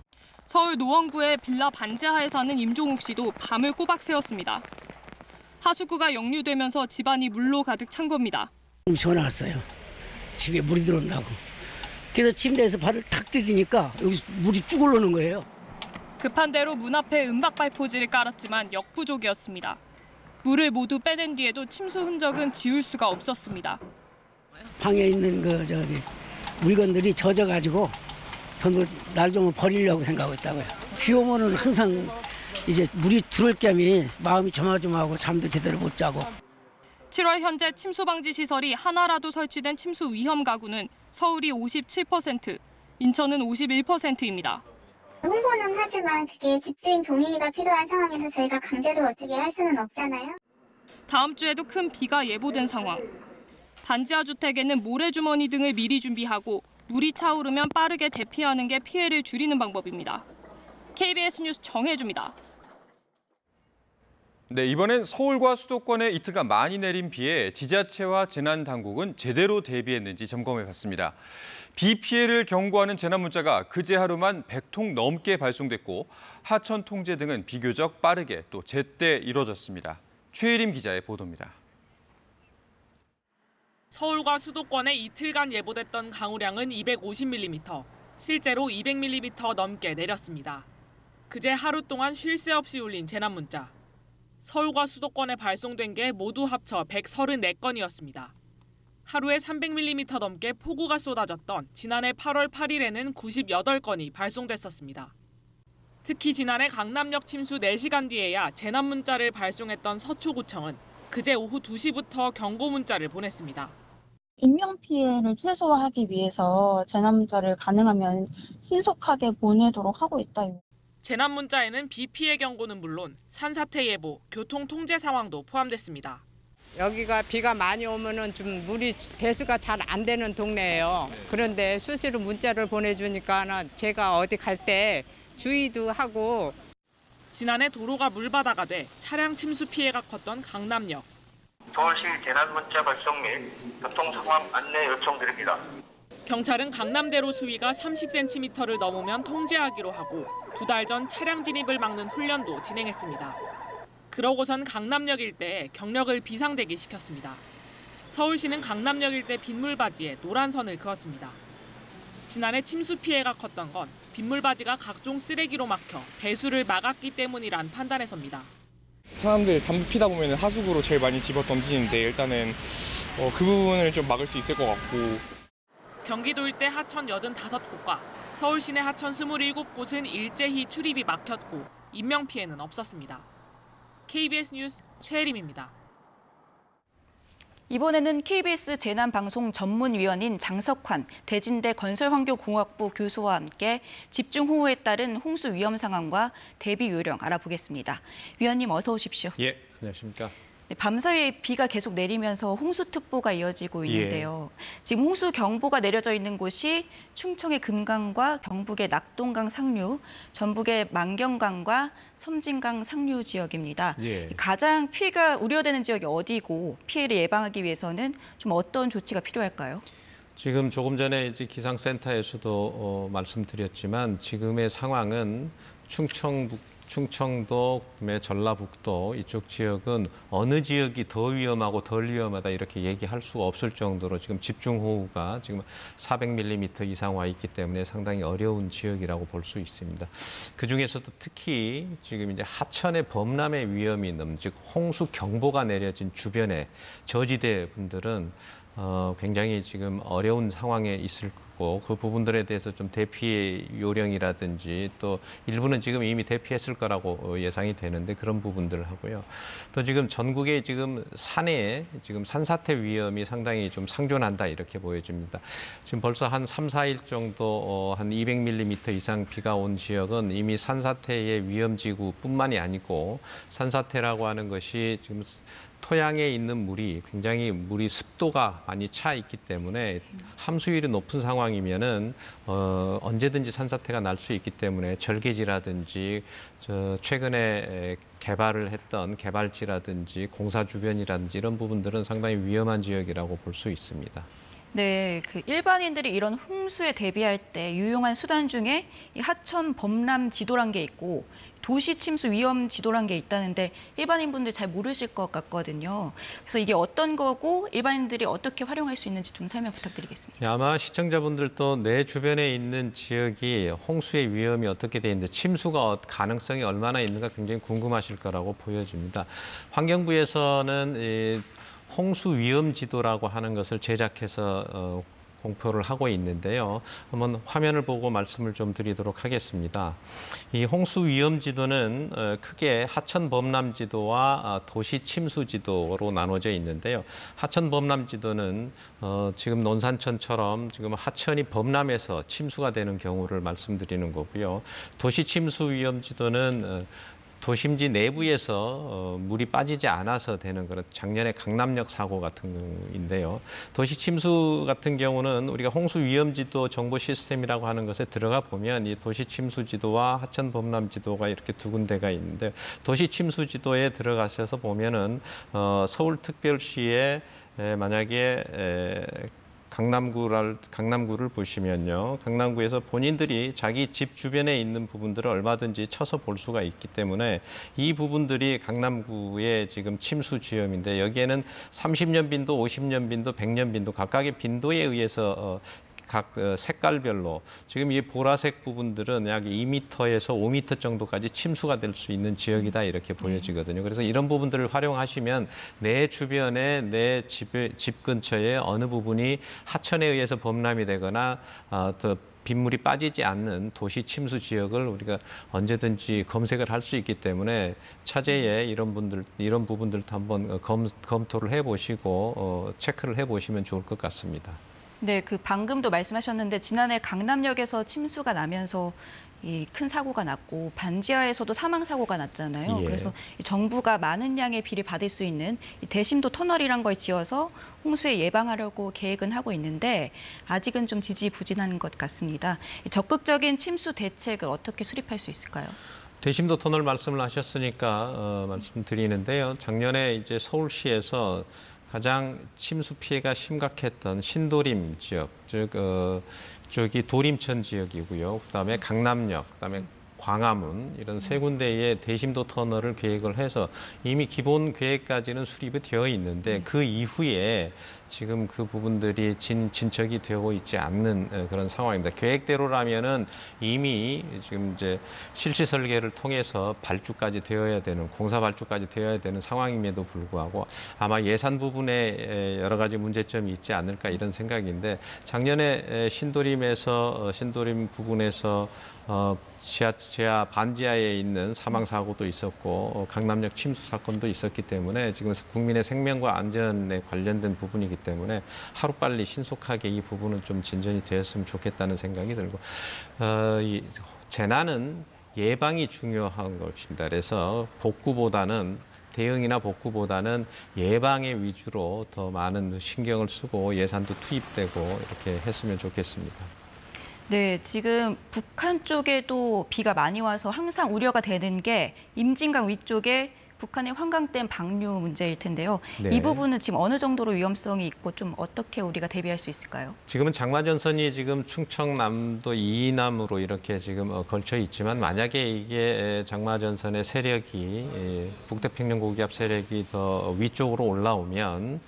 서울 노원구의 빌라 반지하에 사는 임종욱 씨도 밤을 꼬박 새웠습니다. 하수구가 역류되면서 집안이 물로 가득 찬 겁니다. 전화 왔어요. 집에 물이 들어온다고. 그래서 침대에서 발을 탁 디디니까 여기 물이 쭉 올라오는 거예요. 급한 대로 문 앞에 은박 발포지를 깔았지만 역부족이었습니다. 물을 모두 빼낸 뒤에도 침수 흔적은 지울 수가 없었습니다. 방에 있는 물건들이 젖어가지고 전부 날 좀 버리려고 생각하고 있다고요. 비 오면은 항상 이제 물이 들어올 겸이 마음이 조마조마하고 잠도 제대로 못 자고. 7월 현재 침수 방지 시설이 하나라도 설치된 침수 위험 가구는 서울이 57%, 인천은 51%입니다. 홍보는 하지만 그게 집주인 동의가 필요한 상황에서 저희가 강제로 어떻게 할 수는 없잖아요. 다음 주에도 큰 비가 예보된 상황. 반지하 주택에는 모래주머니 등을 미리 준비하고 물이 차오르면 빠르게 대피하는 게 피해를 줄이는 방법입니다. KBS 뉴스 정혜주입니다. 네, 이번엔 서울과 수도권에 이틀간 많이 내린 비에 지자체와 재난당국은 제대로 대비했는지 점검해봤습니다. 비 피해를 경고하는 재난 문자가 그제 하루만 100통 넘게 발송됐고 하천 통제 등은 비교적 빠르게 또 제때 이뤄졌습니다. 최혜림 기자의 보도입니다. 서울과 수도권에 이틀간 예보됐던 강우량은 250mm, 실제로 200mm 넘게 내렸습니다. 그제 하루 동안 쉴 새 없이 울린 재난 문자. 서울과 수도권에 발송된 게 모두 합쳐 134건이었습니다. 하루에 300mm 넘게 폭우가 쏟아졌던 지난해 8월 8일에는 98건이 발송됐었습니다. 특히 지난해 강남역 침수 4시간 뒤에야 재난 문자를 발송했던 서초구청은 그제 오후 2시부터 경고 문자를 보냈습니다. 인명피해를 최소화하기 위해서 재난 문자를 가능하면 신속하게 보내도록 하고 있다. 재난 문자에는 비 피해 경고는 물론 산사태 예보, 교통 통제 상황도 포함됐습니다. 여기가 비가 많이 오면은 좀 물이 배수가 잘 안 되는 동네예요. 그런데 수시로 문자를 보내주니까 제가 어디 갈 때 주의도 하고. 지난해 도로가 물바다가 돼 차량 침수 피해가 컸던 강남역. 서울시 재난 문자 발송 및 교통 상황 안내 요청드립니다. 경찰은 강남대로 수위가 30cm를 넘으면 통제하기로 하고 2달 전 차량 진입을 막는 훈련도 진행했습니다. 그러고선 강남역 일대에 경력을 비상대기 시켰습니다. 서울시는 강남역 일대 빗물바지에 노란 선을 그었습니다. 지난해 침수 피해가 컸던 건 빗물바지가 각종 쓰레기로 막혀 배수를 막았기 때문이란 판단에서입니다. 사람들 담배 피다 보면 하수구로 제일 많이 집어 던지는데 일단은 그 부분을 좀 막을 수 있을 것 같고. 경기도 일대 하천 85곳과 서울 시내 하천 27곳은 일제히 출입이 막혔고 인명피해는 없었습니다. KBS 뉴스 최혜림입니다. 이번에는 KBS 재난방송 전문위원인 장석환 대진대 건설환경공학부 교수와 함께 집중호우에 따른 홍수 위험 상황과 대비 요령 알아보겠습니다. 위원님 어서 오십시오. 예, 안녕하십니까. 네, 밤사이 비가 계속 내리면서 홍수특보가 이어지고 있는데요. 지금 홍수경보가 내려져 있는 곳이 충청의 금강과 경북의 낙동강 상류, 전북의 만경강과 섬진강 상류 지역입니다. 가장 피해가 우려되는 지역이 어디고 피해를 예방하기 위해서는 좀 어떤 조치가 필요할까요? 지금 조금 전에 이제 기상센터에서도 말씀드렸지만 지금의 상황은 충청도, 그다음에 전라북도 이쪽 지역은 어느 지역이 더 위험하고 덜 위험하다 이렇게 얘기할 수가 없을 정도로 지금 집중호우가 지금 400mm 이상 와 있기 때문에 상당히 어려운 지역이라고 볼 수 있습니다. 그 중에서도 특히 지금 이제 하천의 범람의 위험이 있는, 즉 홍수 경보가 내려진 주변의 저지대 분들은 굉장히 지금 어려운 상황에 있을 거고 그 부분들에 대해서 좀 대피 요령이라든지 또 일부는 지금 이미 대피했을 거라고 예상이 되는데 그런 부분들을 하고요. 또 지금 전국에 지금 산에 지금 산사태 위험이 상당히 좀 상존한다 이렇게 보여집니다. 지금 벌써 한 3, 4일 정도 한 200mm 이상 비가 온 지역은 이미 산사태의 위험지구뿐만이 아니고 산사태라고 하는 것이 지금 토양에 있는 물이 굉장히 습도가 많이 차 있기 때문에 함수율이 높은 상황이면은 언제든지 산사태가 날 수 있기 때문에 절개지라든지 최근에 개발을 했던 개발지라든지 공사 주변이라든지 이런 부분들은 상당히 위험한 지역이라고 볼 수 있습니다. 네, 그 일반인들이 이런 홍수에 대비할 때 유용한 수단 중에 이 하천 범람 지도란 게 있고 도시 침수 위험 지도란 게 있다는데 일반인분들 잘 모르실 것 같거든요. 그래서 이게 어떤 거고 일반인들이 어떻게 활용할 수 있는지 좀 설명 부탁드리겠습니다. 아마 시청자분들도 내 주변에 있는 지역이 홍수의 위험이 어떻게 돼 있는지 침수가 가능성이 얼마나 있는가 굉장히 궁금하실 거라고 보여집니다. 환경부에서는 홍수 위험 지도라고 하는 것을 제작해서 공표를 하고 있는데요. 한번 화면을 보고 말씀을 좀 드리도록 하겠습니다. 이 홍수 위험 지도는 크게 하천 범람 지도와 도시 침수 지도로 나눠져 있는데요. 하천 범람 지도는 지금 논산천처럼 지금 하천이 범람해서 침수가 되는 경우를 말씀드리는 거고요. 도시 침수 위험 지도는 도심지 내부에서 물이 빠지지 않아서 되는 그런 작년에 강남역 사고 같은 경우인데요. 도시 침수 같은 경우는 우리가 홍수 위험 지도 정보 시스템이라고 하는 것에 들어가 보면 이 도시 침수 지도와 하천 범람 지도가 이렇게 두 군데가 있는데 도시 침수 지도에 들어가셔서 보면은 서울특별시에 만약에 강남구를 보시면요. 강남구에서 본인들이 자기 집 주변에 있는 부분들을 얼마든지 쳐서 볼 수가 있기 때문에 이 부분들이 강남구의 지금 침수 지역인데 여기에는 30년 빈도, 50년 빈도, 100년 빈도 각각의 빈도에 의해서 각 색깔별로 지금 이 보라색 부분들은 약 2m에서 5m 정도까지 침수가 될 수 있는 지역이다 이렇게 보여지거든요. 그래서 이런 부분들을 활용하시면 내 주변에 내 집 근처에 어느 부분이 하천에 의해서 범람이 되거나 더 빗물이 빠지지 않는 도시 침수 지역을 우리가 언제든지 검색을 할 수 있기 때문에 차제에 이런 부분들도 한번 검토를 해보시고 체크를 해보시면 좋을 것 같습니다. 네, 그 방금도 말씀하셨는데 지난해 강남역에서 침수가 나면서 이 큰 사고가 났고 반지하에서도 사망 사고가 났잖아요. 그래서 정부가 많은 양의 비를 받을 수 있는 이 대심도 터널이란 걸 지어서 홍수에 예방하려고 계획은 하고 있는데 아직은 좀 지지부진한 것 같습니다. 적극적인 침수 대책을 어떻게 수립할 수 있을까요? 대심도 터널 말씀을 하셨으니까 말씀드리는데요. 작년에 이제 서울시에서 가장 침수 피해가 심각했던 신도림 지역, 즉 저기 도림천 지역이고요. 그다음에 강남역, 그다음에 광화문 이런 세 군데의 대심도 터널을 계획을 해서 이미 기본 계획까지는 수립이 되어 있는데 그 이후에 지금 그 부분들이 진척이 되고 있지 않는 그런 상황입니다. 계획대로라면은 이미 지금 이제 실시 설계를 통해서 발주까지 되어야 되는 공사 발주까지 되어야 되는 상황임에도 불구하고 아마 예산 부분에 여러 가지 문제점이 있지 않을까 이런 생각인데 작년에 신도림 부분에서 지하 반지하에 있는 사망 사고도 있었고 강남역 침수 사건도 있었기 때문에 지금 국민의 생명과 안전에 관련된 부분이기 때문에 하루빨리 신속하게 이 부분은 좀 진전이 되었으면 좋겠다는 생각이 들고 이 재난은 예방이 중요한 것입니다. 그래서 복구보다는 대응이나 복구보다는 예방의 위주로 더 많은 신경을 쓰고 예산도 투입되고 이렇게 했으면 좋겠습니다. 네, 지금 북한 쪽에도 비가 많이 와서 항상 우려가 되는 게 임진강 위쪽에 북한의 환강댐 방류 문제일 텐데요. 네. 이 부분은 지금 어느 정도로 위험성이 있고 좀 어떻게 우리가 대비할 수 있을까요? 지금은 장마전선이 지금 충청남도 이남으로 이렇게 지금 걸쳐 있지만 만약에 이게 장마전선의 세력이 북태평양 고기압 세력이 더 위쪽으로 올라오면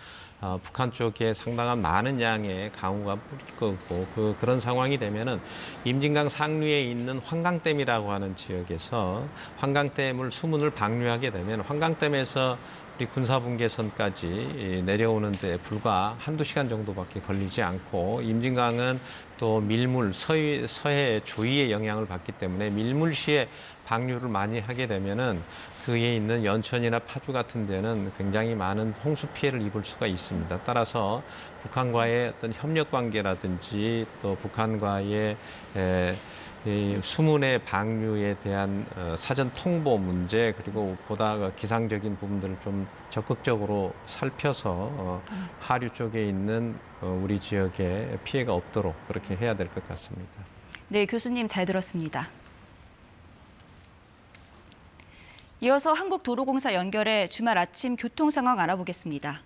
북한 쪽에 상당한 많은 양의 강우가 뿌릴 거고 그런 상황이 되면은 임진강 상류에 있는 환강댐이라고 하는 지역에서 환강댐을 수문을 방류하게 되면 환강댐에서 우리 군사분계선까지 내려오는데 불과 한두 시간 정도밖에 걸리지 않고 임진강은 또 밀물, 서해 조이의 영향을 받기 때문에 밀물시에 방류를 많이 하게 되면은 그에 있는 연천이나 파주 같은 데는 굉장히 많은 홍수 피해를 입을 수가 있습니다. 따라서 북한과의 어떤 협력 관계라든지 또 북한과의 이 수문의 방류에 대한 사전 통보 문제 그리고 보다 기상적인 부분들을 좀 적극적으로 살펴서 하류 쪽에 있는 우리 지역에 피해가 없도록 그렇게 해야 될 것 같습니다. 네, 교수님 잘 들었습니다. 이어서 한국도로공사 연결해 주말 아침 교통 상황 알아보겠습니다.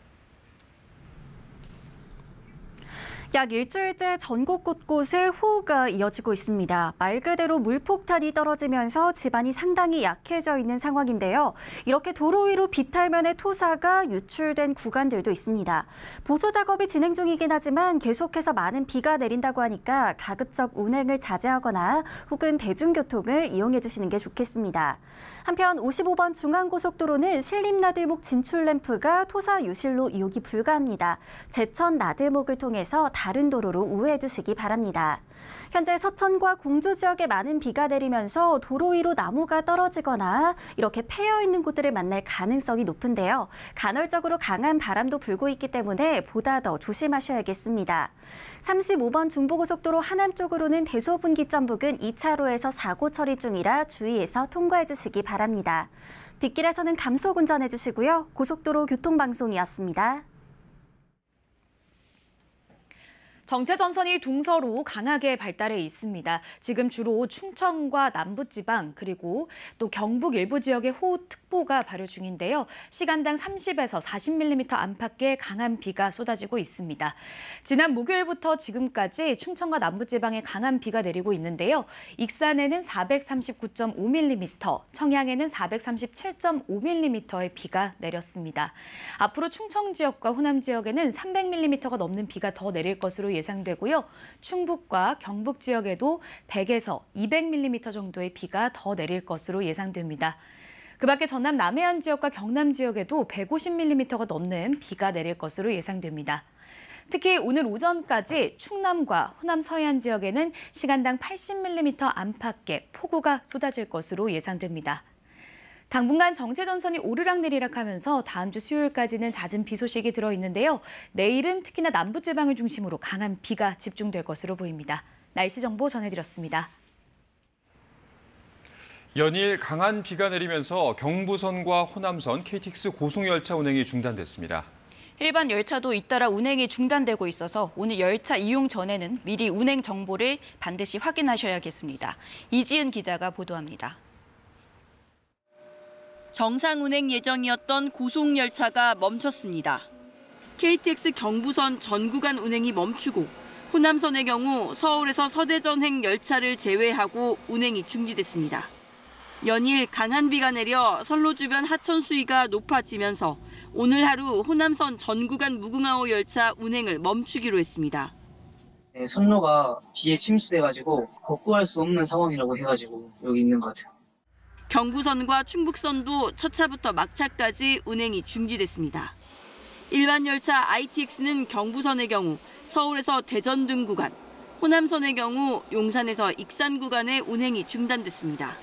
약 일주일째 전국 곳곳에 호우가 이어지고 있습니다. 말 그대로 물폭탄이 떨어지면서 지반이 상당히 약해져 있는 상황인데요. 이렇게 도로 위로 비탈면의 토사가 유출된 구간들도 있습니다. 보수 작업이 진행 중이긴 하지만 계속해서 많은 비가 내린다고 하니까 가급적 운행을 자제하거나 혹은 대중교통을 이용해 주시는 게 좋겠습니다. 한편 55번 중앙고속도로는 신림나들목 진출램프가 토사 유실로 이용이 불가합니다. 제천 나들목을 통해서 다른 도로로 우회해 주시기 바랍니다. 현재 서천과 공주 지역에 많은 비가 내리면서 도로 위로 나무가 떨어지거나 이렇게 패여 있는 곳들을 만날 가능성이 높은데요. 간헐적으로 강한 바람도 불고 있기 때문에 보다 더 조심하셔야겠습니다. 35번 중부고속도로 하남 쪽으로는 대소분기점 부근 2차로에서 사고 처리 중이라 주의해서 통과해 주시기 바랍니다. 빗길에서는 감속 운전해 주시고요. 고속도로 교통방송이었습니다. 정체전선이 동서로 강하게 발달해 있습니다. 지금 주로 충청과 남부지방 그리고 또 경북 일부 지역에 호우특보가 발효 중인데요. 시간당 30에서 40mm 안팎의 강한 비가 쏟아지고 있습니다. 지난 목요일부터 지금까지 충청과 남부지방에 강한 비가 내리고 있는데요. 익산에는 439.5mm, 청양에는 437.5mm의 비가 내렸습니다. 앞으로 충청 지역과 호남 지역에는 300mm가 넘는 비가 더 내릴 것으로 예상되고요. 충북과 경북 지역에도 100에서 200mm 정도의 비가 더 내릴 것으로 예상됩니다. 그 밖에 전남 남해안 지역과 경남 지역에도 150mm가 넘는 비가 내릴 것으로 예상됩니다. 특히 오늘 오전까지 충남과 호남 서해안 지역에는 시간당 80mm 안팎의 폭우가 쏟아질 것으로 예상됩니다. 당분간 정체전선이 오르락내리락 하면서 다음 주 수요일까지는 잦은 비 소식이 들어있는데요. 내일은 특히나 남부지방을 중심으로 강한 비가 집중될 것으로 보입니다. 날씨 정보 전해드렸습니다. 연일 강한 비가 내리면서 경부선과 호남선 KTX 고속열차 운행이 중단됐습니다. 일반 열차도 잇따라 운행이 중단되고 있어서 오늘 열차 이용 전에는 미리 운행 정보를 반드시 확인하셔야겠습니다. 이지은 기자가 보도합니다. 정상 운행 예정이었던 고속열차가 멈췄습니다. KTX 경부선 전 구간 운행이 멈추고 호남선의 경우 서울에서 서대전행 열차를 제외하고 운행이 중지됐습니다. 연일 강한 비가 내려 선로 주변 하천 수위가 높아지면서 오늘 하루 호남선 전 구간 무궁화호 열차 운행을 멈추기로 했습니다. 네, 선로가 비에 침수돼가지고 복구할 수 없는 상황이라고 해가지고 여기 있는 것 같아요. 경부선과 충북선도 첫 차부터 막차까지 운행이 중지됐습니다. 일반 열차 ITX는 경부선의 경우 서울에서 대전 등 구간, 호남선의 경우 용산에서 익산 구간의 운행이 중단됐습니다.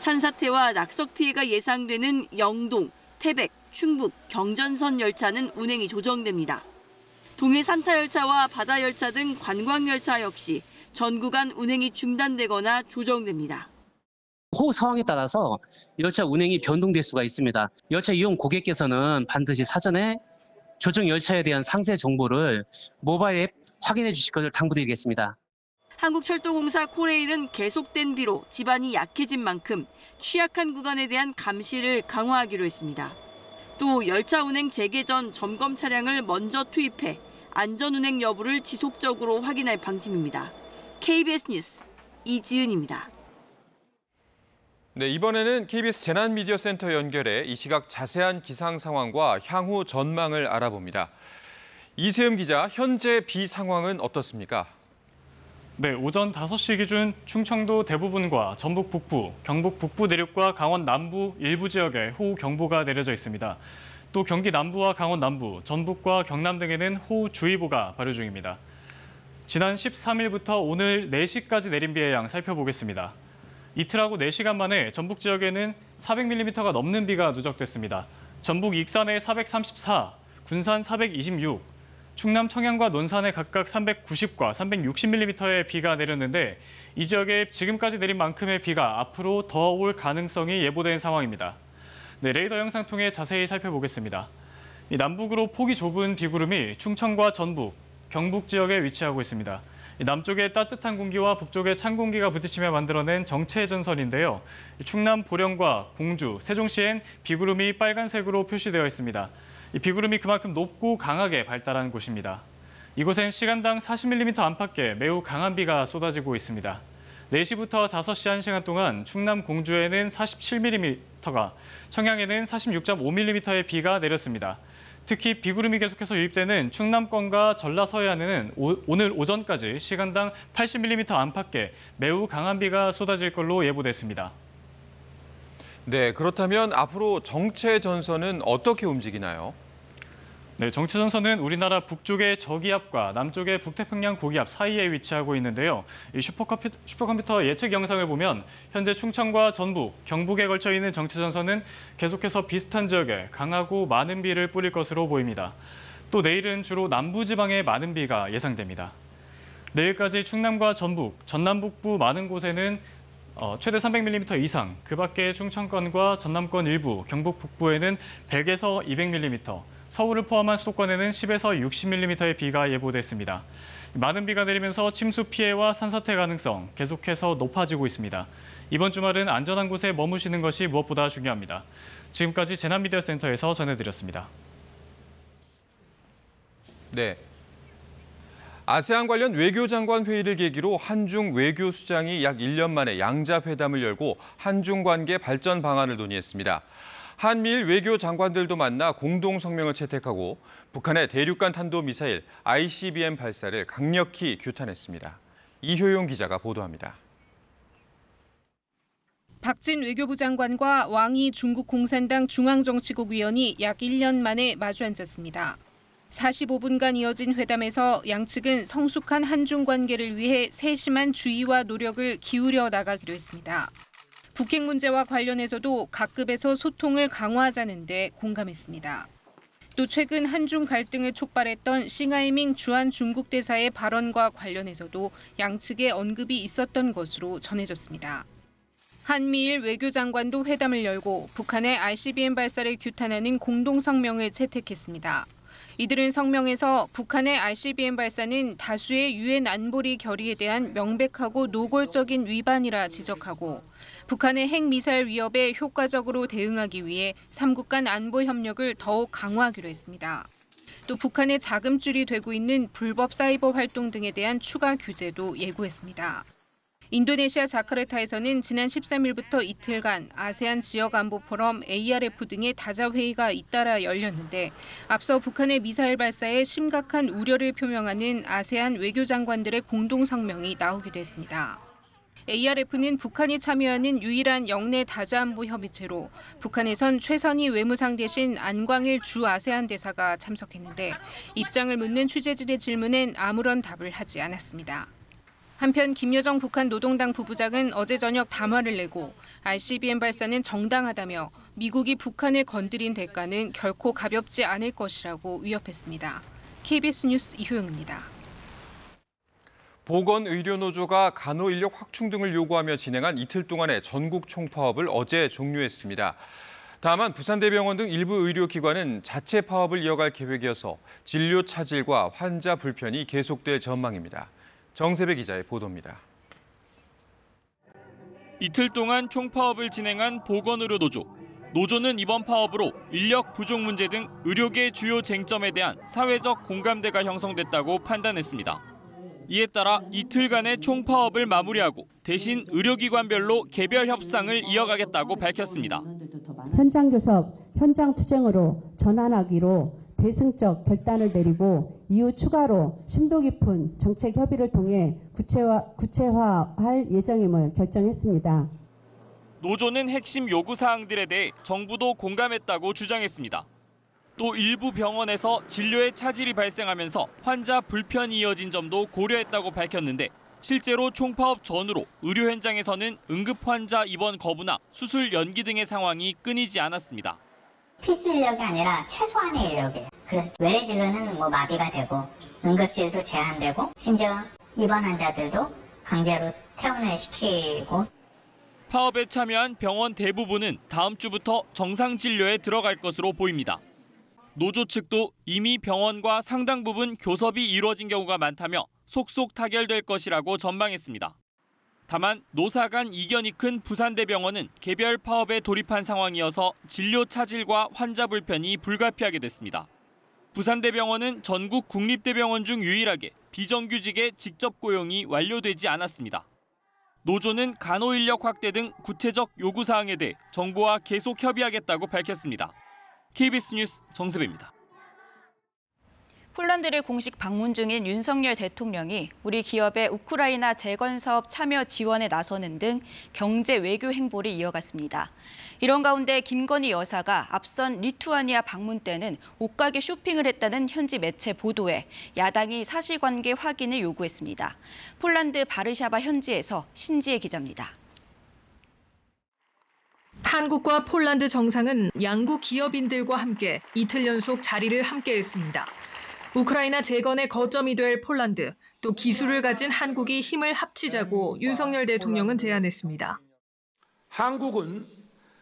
산사태와 낙석 피해가 예상되는 영동, 태백, 충북, 경전선 열차는 운행이 조정됩니다. 동해 산타 열차와 바다 열차 등 관광 열차 역시 전 구간 운행이 중단되거나 조정됩니다. 호우 상황에 따라서 열차 운행이 변동될 수가 있습니다. 열차 이용 고객께서는 반드시 사전에 조정 열차에 대한 상세 정보를 모바일 앱 확인해 주실 것을 당부드리겠습니다. 한국철도공사 코레일은 계속된 비로 지반이 약해진 만큼 취약한 구간에 대한 감시를 강화하기로 했습니다. 또 열차 운행 재개 전 점검 차량을 먼저 투입해 안전운행 여부를 지속적으로 확인할 방침입니다. KBS 뉴스 이지은입니다. 네, 이번에는 KBS 재난미디어센터 연결해 이 시각 자세한 기상 상황과 향후 전망을 알아봅니다. 이세음 기자, 현재 비 상황은 어떻습니까? 네, 오전 5시 기준 충청도 대부분과 전북 북부, 경북 북부 내륙과 강원 남부 일부 지역에 호우 경보가 내려져 있습니다. 또 경기 남부와 강원 남부, 전북과 경남 등에는 호우주의보가 발효 중입니다. 지난 13일부터 오늘 4시까지 내린 비의 양 살펴보겠습니다. 이틀하고 4시간 만에 전북 지역에는 400mm가 넘는 비가 누적됐습니다. 전북 익산에 434, 군산 426, 충남 청양과 논산에 각각 390과 360mm의 비가 내렸는데 이 지역에 지금까지 내린 만큼의 비가 앞으로 더 올 가능성이 예보된 상황입니다. 네, 레이더 영상 통해 자세히 살펴보겠습니다. 남북으로 폭이 좁은 비구름이 충청과 전북, 경북 지역에 위치하고 있습니다. 남쪽에 따뜻한 공기와 북쪽에 찬 공기가 부딪히며 만들어낸 정체전선인데요. 충남 보령과 공주, 세종시엔 비구름이 빨간색으로 표시되어 있습니다. 이 비구름이 그만큼 높고 강하게 발달한 곳입니다. 이곳엔 시간당 40mm 안팎의 매우 강한 비가 쏟아지고 있습니다. 4시부터 5시 1시간 동안 충남 공주에는 47mm가, 청양에는 46.5mm의 비가 내렸습니다. 특히 비구름이 계속해서 유입되는 충남권과 전라 서해안에는 오늘 오전까지 시간당 80mm 안팎의 매우 강한 비가 쏟아질 걸로 예보됐습니다. 네, 그렇다면 앞으로 정체전선은 어떻게 움직이나요? 네, 정체전선은 우리나라 북쪽의 저기압과 남쪽의 북태평양 고기압 사이에 위치하고 있는데요. 이 슈퍼컴퓨터 예측 영상을 보면 현재 충청과 전북, 경북에 걸쳐 있는 정체전선은 계속해서 비슷한 지역에 강하고 많은 비를 뿌릴 것으로 보입니다. 또 내일은 주로 남부지방에 많은 비가 예상됩니다. 내일까지 충남과 전북, 전남북부 많은 곳에는 최대 300mm 이상, 그 밖에 충청권과 전남권 일부, 경북 북부에는 100에서 200mm, 서울을 포함한 수도권에는 10에서 60mm의 비가 예보됐습니다. 많은 비가 내리면서 침수 피해와 산사태 가능성 계속해서 높아지고 있습니다. 이번 주말은 안전한 곳에 머무시는 것이 무엇보다 중요합니다. 지금까지 재난미디어센터에서 전해드렸습니다. 네. 아세안 관련 외교장관 회의를 계기로 한중 외교수장이 약 1년 만에 양자회담을 열고 한중 관계 발전 방안을 논의했습니다. 한미일 외교장관들도 만나 공동 성명을 채택하고 북한의 대륙간 탄도미사일 ICBM 발사를 강력히 규탄했습니다. 이효용 기자가 보도합니다. 박진 외교부 장관과 왕이 중국 공산당 중앙정치국 위원이 약 1년 만에 마주 앉았습니다. 45분간 이어진 회담에서 양측은 성숙한 한중 관계를 위해 세심한 주의와 노력을 기울여 나가기로 했습니다. 북핵 문제와 관련해서도 각급에서 소통을 강화하자는 데 공감했습니다. 또 최근 한중 갈등을 촉발했던 싱하이밍 주한 중국 대사의 발언과 관련해서도 양측의 언급이 있었던 것으로 전해졌습니다. 한미일 외교장관도 회담을 열고 북한의 ICBM 발사를 규탄하는 공동성명을 채택했습니다. 이들은 성명에서 북한의 ICBM 발사는 다수의 유엔 안보리 결의에 대한 명백하고 노골적인 위반이라 지적하고 북한의 핵미사일 위협에 효과적으로 대응하기 위해 3국 간 안보 협력을 더욱 강화하기로 했습니다. 또 북한의 자금줄이 되고 있는 불법 사이버 활동 등에 대한 추가 규제도 예고했습니다. 인도네시아 자카르타에서는 지난 13일부터 이틀간 아세안 지역안보 포럼 ARF 등의 다자회의가 잇따라 열렸는데 앞서 북한의 미사일 발사에 심각한 우려를 표명하는 아세안 외교장관들의 공동성명이 나오기도 했습니다. ARF는 북한이 참여하는 유일한 영내 다자안보 협의체로 북한에선 최선희 외무상 대신 안광일 주 아세안 대사가 참석했는데 입장을 묻는 취재진의 질문엔 아무런 답을 하지 않았습니다. 한편 김여정 북한 노동당 부부장은 어제 저녁 담화를 내고 ICBM 발사는 정당하다며 미국이 북한을 건드린 대가는 결코 가볍지 않을 것이라고 위협했습니다. KBS 뉴스 이효영입니다. 보건의료노조가 간호인력 확충 등을 요구하며 진행한 이틀 동안의 전국 총파업을 어제 종료했습니다. 다만 부산대병원 등 일부 의료기관은 자체 파업을 이어갈 계획이어서 진료 차질과 환자 불편이 계속될 전망입니다. 정세배 기자의 보도입니다. 이틀 동안 총파업을 진행한 보건의료노조. 노조는 이번 파업으로 인력 부족 문제 등 의료계 주요 쟁점에 대한 사회적 공감대가 형성됐다고 판단했습니다. 이에 따라 이틀간의 총파업을 마무리하고 대신 의료기관별로 개별 협상을 이어가겠다고 밝혔습니다. 현장 교섭, 현장 투쟁으로 전환하기로 대승적 결단을 내리고 이후 추가로 심도 깊은 정책 협의를 통해 구체화할 예정임을 결정했습니다. 노조는 핵심 요구 사항들에 대해 정부도 공감했다고 주장했습니다. 또 일부 병원에서 진료에 차질이 발생하면서 환자 불편이 이어진 점도 고려했다고 밝혔는데 실제로 총파업 전후로 의료 현장에서는 응급 환자 입원 거부나 수술 연기 등의 상황이 끊이지 않았습니다. 필수 인력이 아니라 최소한의 인력이에요. 그래서 외래 진료는 마비가 되고 응급실도 제한되고 심지어 입원 환자들도 강제로 퇴원을 시키고. 파업에 참여한 병원 대부분은 다음 주부터 정상 진료에 들어갈 것으로 보입니다. 노조 측도 이미 병원과 상당 부분 교섭이 이루어진 경우가 많다며 속속 타결될 것이라고 전망했습니다. 다만 노사 간 이견이 큰 부산대병원은 개별 파업에 돌입한 상황이어서 진료 차질과 환자 불편이 불가피하게 됐습니다. 부산대병원은 전국 국립대병원 중 유일하게 비정규직의 직접 고용이 완료되지 않았습니다. 노조는 간호인력 확대 등 구체적 요구사항에 대해 정부와 계속 협의하겠다고 밝혔습니다. KBS 뉴스 정세배입니다. 폴란드를 공식 방문 중인 윤석열 대통령이 우리 기업의 우크라이나 재건 사업 참여 지원에 나서는 등 경제 외교 행보를 이어갔습니다. 이런 가운데 김건희 여사가 앞선 리투아니아 방문 때는 옷가게 쇼핑을 했다는 현지 매체 보도에 야당이 사실관계 확인을 요구했습니다. 폴란드 바르샤바 현지에서 신지혜 기자입니다. 한국과 폴란드 정상은 양국 기업인들과 함께 이틀 연속 자리를 함께했습니다. 우크라이나 재건의 거점이 될 폴란드, 또 기술을 가진 한국이 힘을 합치자고 윤석열 대통령은 제안했습니다. 한국은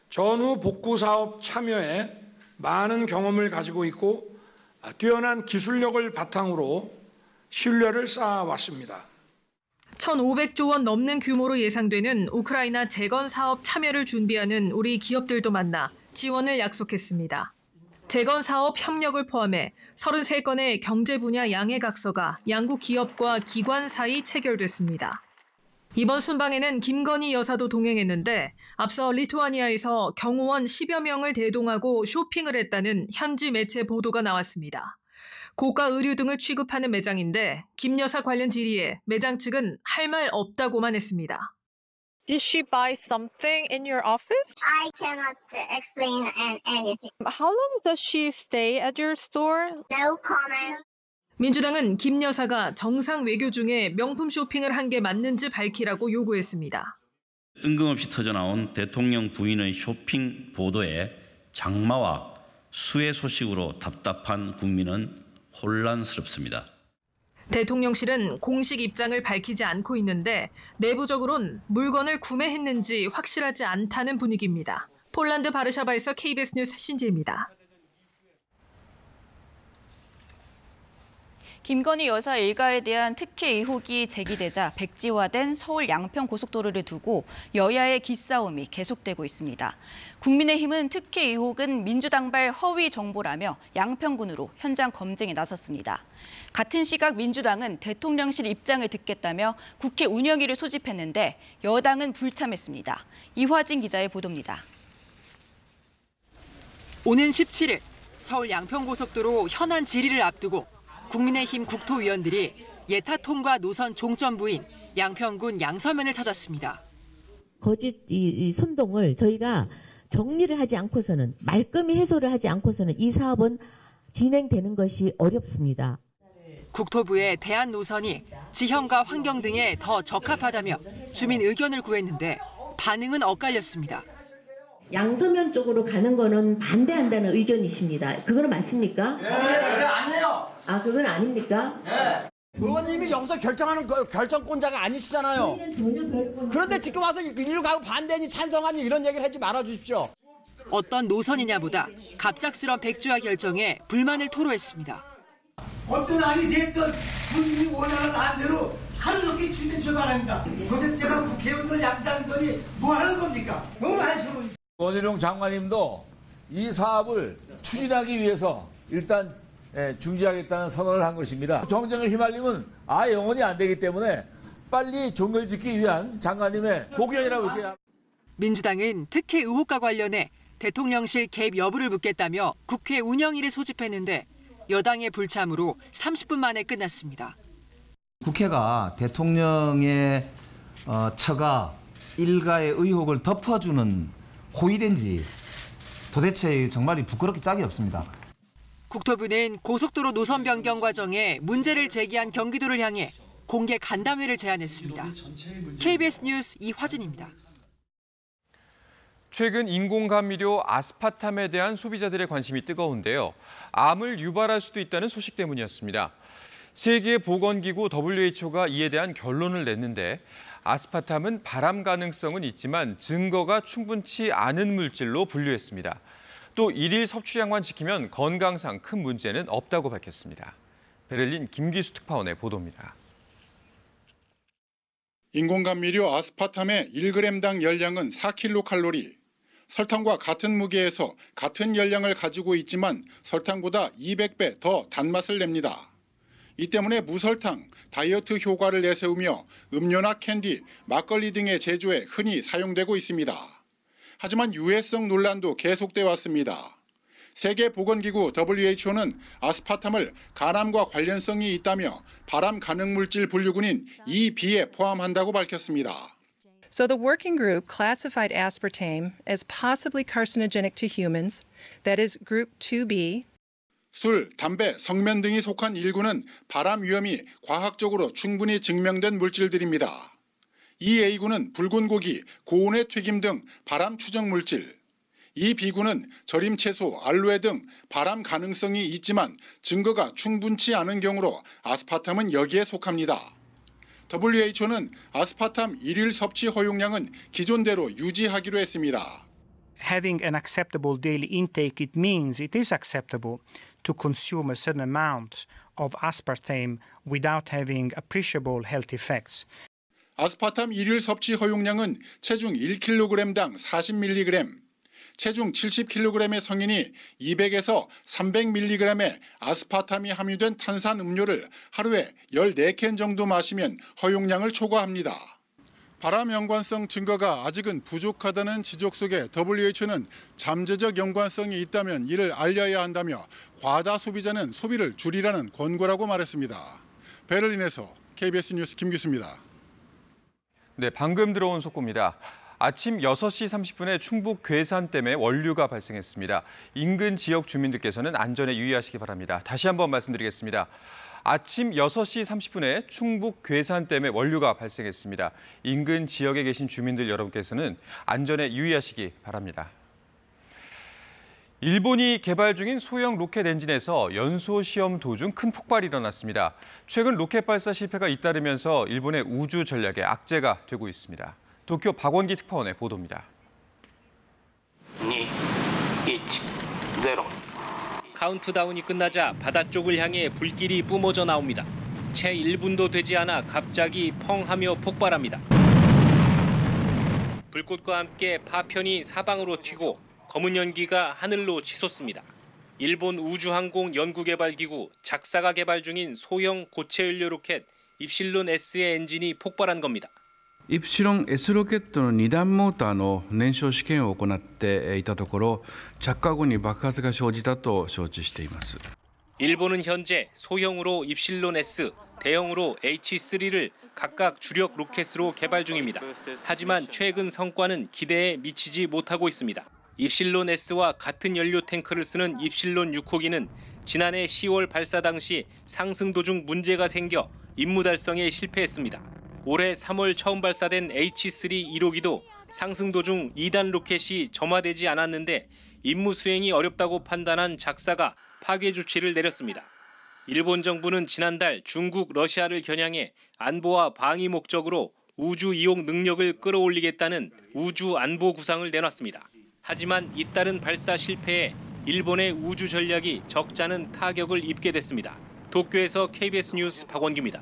전후 복구 사업 참여에 많은 경험을 가지고 있고 뛰어난 기술력을 바탕으로 신뢰를 쌓아왔습니다. 1,500조 원 넘는 규모로 예상되는 우크라이나 재건 사업 참여를 준비하는 우리 기업들도 만나 지원을 약속했습니다. 재건 사업 협력을 포함해 33건의 경제 분야 양해각서가 양국 기업과 기관 사이 체결됐습니다. 이번 순방에는 김건희 여사도 동행했는데 앞서 리투아니아에서 경호원 10여 명을 대동하고 쇼핑을 했다는 현지 매체 보도가 나왔습니다. 고가 의류 등을 취급하는 매장인데 김 여사 관련 질의에 매장 측은 할 말 없다고만 했습니다. Did she buy something in your office? I cannot explain anything. How long does she stay at your store? No comment. 민주당은 김 여사가 정상 외교 중에 명품 쇼핑을 한 게 맞는지 밝히라고 요구했습니다. 뜬금없이 터져나온 대통령 부인의 쇼핑 보도에 장마와 수해 소식으로 답답한 국민은 혼란스럽습니다. 대통령실은 공식 입장을 밝히지 않고 있는데 내부적으론 물건을 구매했는지 확실하지 않다는 분위기입니다. 폴란드 바르샤바에서 KBS 뉴스 신지혜입니다. 김건희 여사 일가에 대한 특혜 의혹이 제기되자 백지화된 서울 양평 고속도로를 두고 여야의 기싸움이 계속되고 있습니다. 국민의힘은 특혜 의혹은 민주당발 허위 정보라며 양평군으로 현장 검증에 나섰습니다. 같은 시각 민주당은 대통령실 입장을 듣겠다며 국회 운영위를 소집했는데 여당은 불참했습니다. 이화진 기자의 보도입니다. 오는 17일 서울 양평고속도로 현안 질의를 앞두고 국민의힘 국토위원들이 예타 통과 노선 종점부인 양평군 양서면을 찾았습니다. 거짓 이 선동을 저희가 정리를 하지 않고서는 말끔히 해소를 하지 않고서는 이 사업은 진행되는 것이 어렵습니다. 국토부의 대안 노선이 지형과 환경 등에 더 적합하다며 주민 의견을 구했는데 반응은 엇갈렸습니다. 양서면 쪽으로 가는 거는 반대한다는 의견이십니다. 그거는 맞습니까? 네, 아니에요. 아, 그건 아닙니까? 네. 의원님이 여기서 결정하는 결정권자가 아니시잖아요. 그런데 지금 와서 일로 가고 반대니 찬성하니 이런 얘기를 하지 말아 주십시오. 어떤 노선이냐보다 갑작스런 백주화 결정에 불만을 토로했습니다. 어떤 안이 됐든 국민이 원하는 안대로 하루속히 추진해 바랍니다. 도대체가 국회의원들 양당들이 뭐 하는 겁니까? 너무 아쉬워. 원희룡 장관님도 이 사업을 추진하기 위해서 일단 중지하겠다는 선언을 한 것입니다. 정쟁을 휘말리면 영원히 안 되기 때문에 빨리 종결 짓기 위한 장관님의 고견이라고 이렇게. 민주당은 특혜 의혹과 관련해 대통령실 개입 여부를 묻겠다며 국회 운영위를 소집했는데 여당의 불참으로 30분 만에 끝났습니다. 국회가 대통령의 처가 일가의 의혹을 덮어주는 호위된지 도대체 정말 부끄럽게 짝이 없습니다. 국토부는 고속도로 노선 변경 과정에 문제를 제기한 경기도를 향해 공개 간담회를 제안했습니다. KBS 뉴스 이화진입니다. 최근 인공감미료 아스파탐에 대한 소비자들의 관심이 뜨거운데요. 암을 유발할 수도 있다는 소식 때문이었습니다. 세계보건기구 WHO가 이에 대한 결론을 냈는데 아스파탐은 발암 가능성은 있지만 증거가 충분치 않은 물질로 분류했습니다. 또 일일 섭취량만 지키면 건강상 큰 문제는 없다고 밝혔습니다. 베를린 김기수 특파원의 보도입니다. 인공감미료 아스파탐의 1g당 열량은 4kcal, 설탕과 같은 무게에서 같은 열량을 가지고 있지만 설탕보다 200배 더 단맛을 냅니다. 이 때문에 무설탕, 다이어트 효과를 내세우며 음료나 캔디, 막걸리 등의 제조에 흔히 사용되고 있습니다. 하지만 유해성 논란도 계속돼 왔습니다. 세계보건기구 WHO는 아스파탐을 간암과 관련성이 있다며 발암 가능 물질 분류군인 2B에 포함한다고 밝혔습니다. So the working group classified aspartame as possibly carcinogenic to humans, that is group 2B. 술, 담배, 성면 등이 속한 1구는 발암 위험이 과학적으로 충분히 증명된 물질들입니다. 이 A구는 붉은 고기, 고온의 튀김 등 발암 추정 물질. 이 B구는 절임 채소, 알로에 등 발암 가능성이 있지만 증거가 충분치 않은 경우로 아스파탐은 여기에 속합니다. WHO는 아스파탐 일일 섭취 허용량은 기존대로 유지하기로 했습니다. Having an acceptable daily intake, it means it is acceptable to consume a certain amount of aspartame without having appreciable health effects. 아스파탐 일일 섭취 허용량은 체중 1kg당 40mg, 체중 70kg의 성인이 200에서 300mg의 아스파탐이 함유된 탄산 음료를 하루에 14캔 정도 마시면 허용량을 초과합니다. 발암 연관성 증거가 아직은 부족하다는 지적 속에 WHO는 잠재적 연관성이 있다면 이를 알려야 한다며 과다 소비자는 소비를 줄이라는 권고라고 말했습니다. 베를린에서 KBS 뉴스 김규수입니다. 네, 방금 들어온 속보입니다. 아침 6시 30분에 충북 괴산댐에 원류가 발생했습니다. 인근 지역 주민들께서는 안전에 유의하시기 바랍니다. 다시 한번 말씀드리겠습니다. 아침 6시 30분에 충북 괴산댐에 원류가 발생했습니다. 인근 지역에 계신 주민들 여러분께서는 안전에 유의하시기 바랍니다. 일본이 개발 중인 소형 로켓 엔진에서 연소 시험 도중 큰 폭발이 일어났습니다. 최근 로켓 발사 실패가 잇따르면서 일본의 우주 전략에 악재가 되고 있습니다. 도쿄 박원기 특파원의 보도입니다. 2, 1, 0. 카운트다운이 끝나자 바다 쪽을 향해 불길이 뿜어져 나옵니다. 채 1분도 되지 않아 갑자기 펑 하며 폭발합니다. 불꽃과 함께 파편이 사방으로 튀고 검은 연기가 하늘로 치솟습니다. 일본 우주항공연구개발기구 작사가 개발 중인 소형 고체 연료 로켓 입실론 S의 엔진이 폭발한 겁니다. イプシロン S ロケットの2段モーターの燃焼試験を行っていたところ、着火後に爆発が生じたと承知しています。 일본은 현재 소형으로 입실론 S, 대형으로 H3를 각각 주력 로켓으로 개발 중입니다. 하지만 최근 성과는 기대에 미치지 못하고 있습니다. 입실론 S와 같은 연료 탱크를 쓰는 입실론 6호기는 지난해 10월 발사 당시 상승 도중 문제가 생겨 임무 달성에 실패했습니다. 올해 3월 처음 발사된 H3 1호기도 상승 도중 2단 로켓이 점화되지 않았는데 임무 수행이 어렵다고 판단한 작사가 파괴 조치를 내렸습니다. 일본 정부는 지난달 중국, 러시아를 겨냥해 안보와 방위 목적으로 우주 이용 능력을 끌어올리겠다는 우주 안보 구상을 내놨습니다. 하지만 잇따른 발사 실패에 일본의 우주 전략이 적잖은 타격을 입게 됐습니다. 도쿄에서 KBS 뉴스 박원규입니다.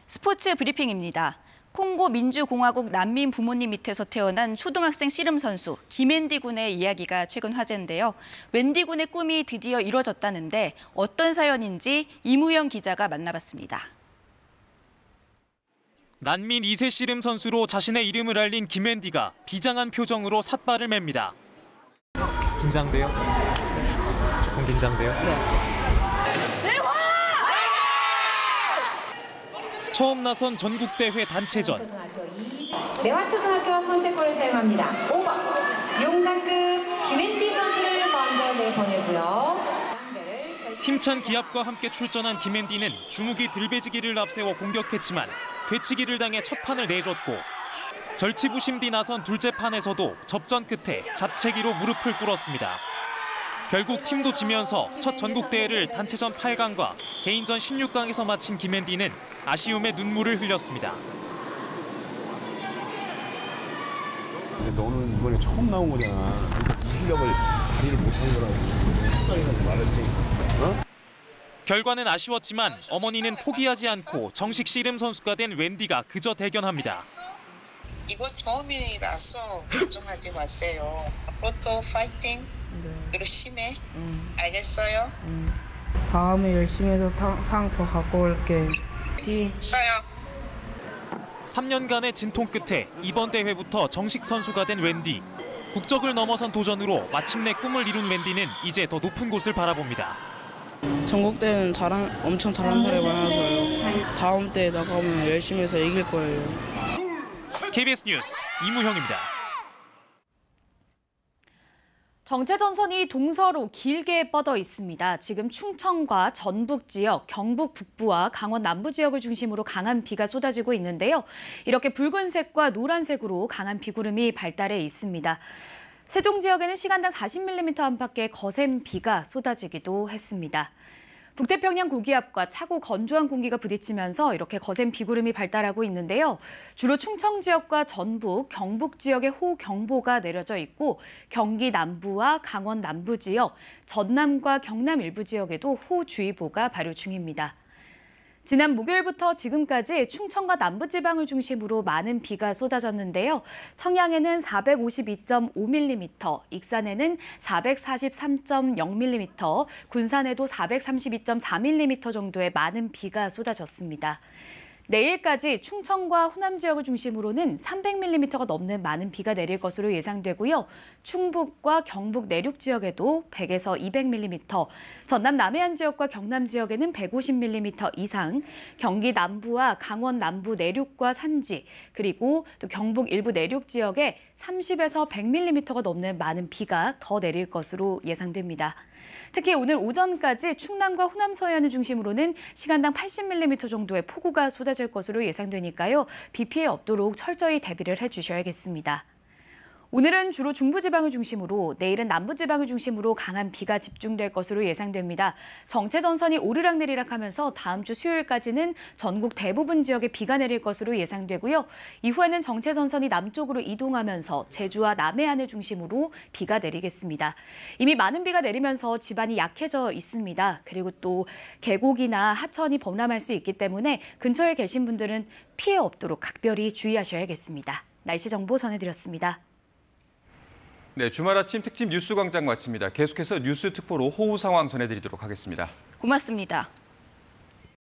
스포츠 브리핑입니다. 콩고 민주공화국 난민 부모님 밑에서 태어난 초등학생 씨름 선수 김앤디 군의 이야기가 최근 화제인데요. 웬디 군의 꿈이 드디어 이뤄졌다는데 어떤 사연인지 이무영 기자가 만나봤습니다. 난민 2세 씨름 선수로 자신의 이름을 알린 김앤디가 비장한 표정으로 삿발을 맵니다. 긴장돼요? 조금 긴장돼요? 네. 처음 나선 전국대회 단체전. 매화초등학교 선택권을 사용합니다. 5번 용산급 김앤디 선수를 먼저 내보내고요. 힘찬 기합과 함께 출전한 김앤디는 주무기 들배지기를 앞세워 공격했지만 되치기를 당해 첫 판을 내줬고 절치부심 뒤 나선 둘째 판에서도 접전 끝에 잡채기로 무릎을 꿇었습니다. 결국 팀도 지면서 첫 전국대회를 단체전 8강과 개인전 16강에서 마친 김앤디는 아쉬움에 눈물을 흘렸습니다. 너는 이번에 처음 나온 거잖아. 이 실력을 발휘를 못한 거라고 속상해서 말했지. 어? 결과는 아쉬웠지만 어머니는 포기하지 않고 정식 씨름 선수가 된 웬디가 그저 대견합니다. 이번 처음이라서 걱정하지 마세요. 앞으로도 파이팅! 열심히 해. 알겠어요? 다음에 열심히 해서 상 더 갖고 올게. 써요. 3년간의 진통 끝에 이번 대회부터 정식 선수가 된 웬디. 국적을 넘어선 도전으로 마침내 꿈을 이룬 웬디는 이제 더 높은 곳을 바라봅니다. 전국대회는 엄청 잘하는 사람이 많아서요. 다음 대회 나가면 열심히 해서 이길 거예요. KBS 뉴스 이무형입니다. 정체전선이 동서로 길게 뻗어 있습니다. 지금 충청과 전북 지역, 경북 북부와 강원 남부 지역을 중심으로 강한 비가 쏟아지고 있는데요. 이렇게 붉은색과 노란색으로 강한 비구름이 발달해 있습니다. 세종 지역에는 시간당 40mm 안팎의 거센 비가 쏟아지기도 했습니다. 북태평양 고기압과 차고 건조한 공기가 부딪히면서 이렇게 거센 비구름이 발달하고 있는데요. 주로 충청 지역과 전북, 경북 지역에 호경보가 내려져 있고 경기 남부와 강원 남부 지역, 전남과 경남 일부 지역에도 호주의보가 발효 중입니다. 지난 목요일부터 지금까지 충청과 남부지방을 중심으로 많은 비가 쏟아졌는데요. 청양에는 452.5mm, 익산에는 443.0mm, 군산에도 432.4mm 정도의 많은 비가 쏟아졌습니다. 내일까지 충청과 호남 지역을 중심으로는 300mm가 넘는 많은 비가 내릴 것으로 예상되고요. 충북과 경북 내륙 지역에도 100에서 200mm, 전남 남해안 지역과 경남 지역에는 150mm 이상, 경기 남부와 강원 남부 내륙과 산지, 그리고 또 경북 일부 내륙 지역에 30에서 100mm가 넘는 많은 비가 더 내릴 것으로 예상됩니다. 특히 오늘 오전까지 충남과 호남 서해안을 중심으로는 시간당 80mm 정도의 폭우가 쏟아질 것으로 예상되니까요. 비 피해 없도록 철저히 대비를 해주셔야겠습니다. 오늘은 주로 중부지방을 중심으로, 내일은 남부지방을 중심으로 강한 비가 집중될 것으로 예상됩니다. 정체전선이 오르락내리락 하면서 다음 주 수요일까지는 전국 대부분 지역에 비가 내릴 것으로 예상되고요. 이후에는 정체전선이 남쪽으로 이동하면서 제주와 남해안을 중심으로 비가 내리겠습니다. 이미 많은 비가 내리면서 지반이 약해져 있습니다. 그리고 또 계곡이나 하천이 범람할 수 있기 때문에 근처에 계신 분들은 피해 없도록 각별히 주의하셔야겠습니다. 날씨 정보 전해드렸습니다. 네, 주말 아침 특집 뉴스 광장 마칩니다. 계속해서 뉴스 특보로 호우 상황 전해드리도록 하겠습니다. 고맙습니다.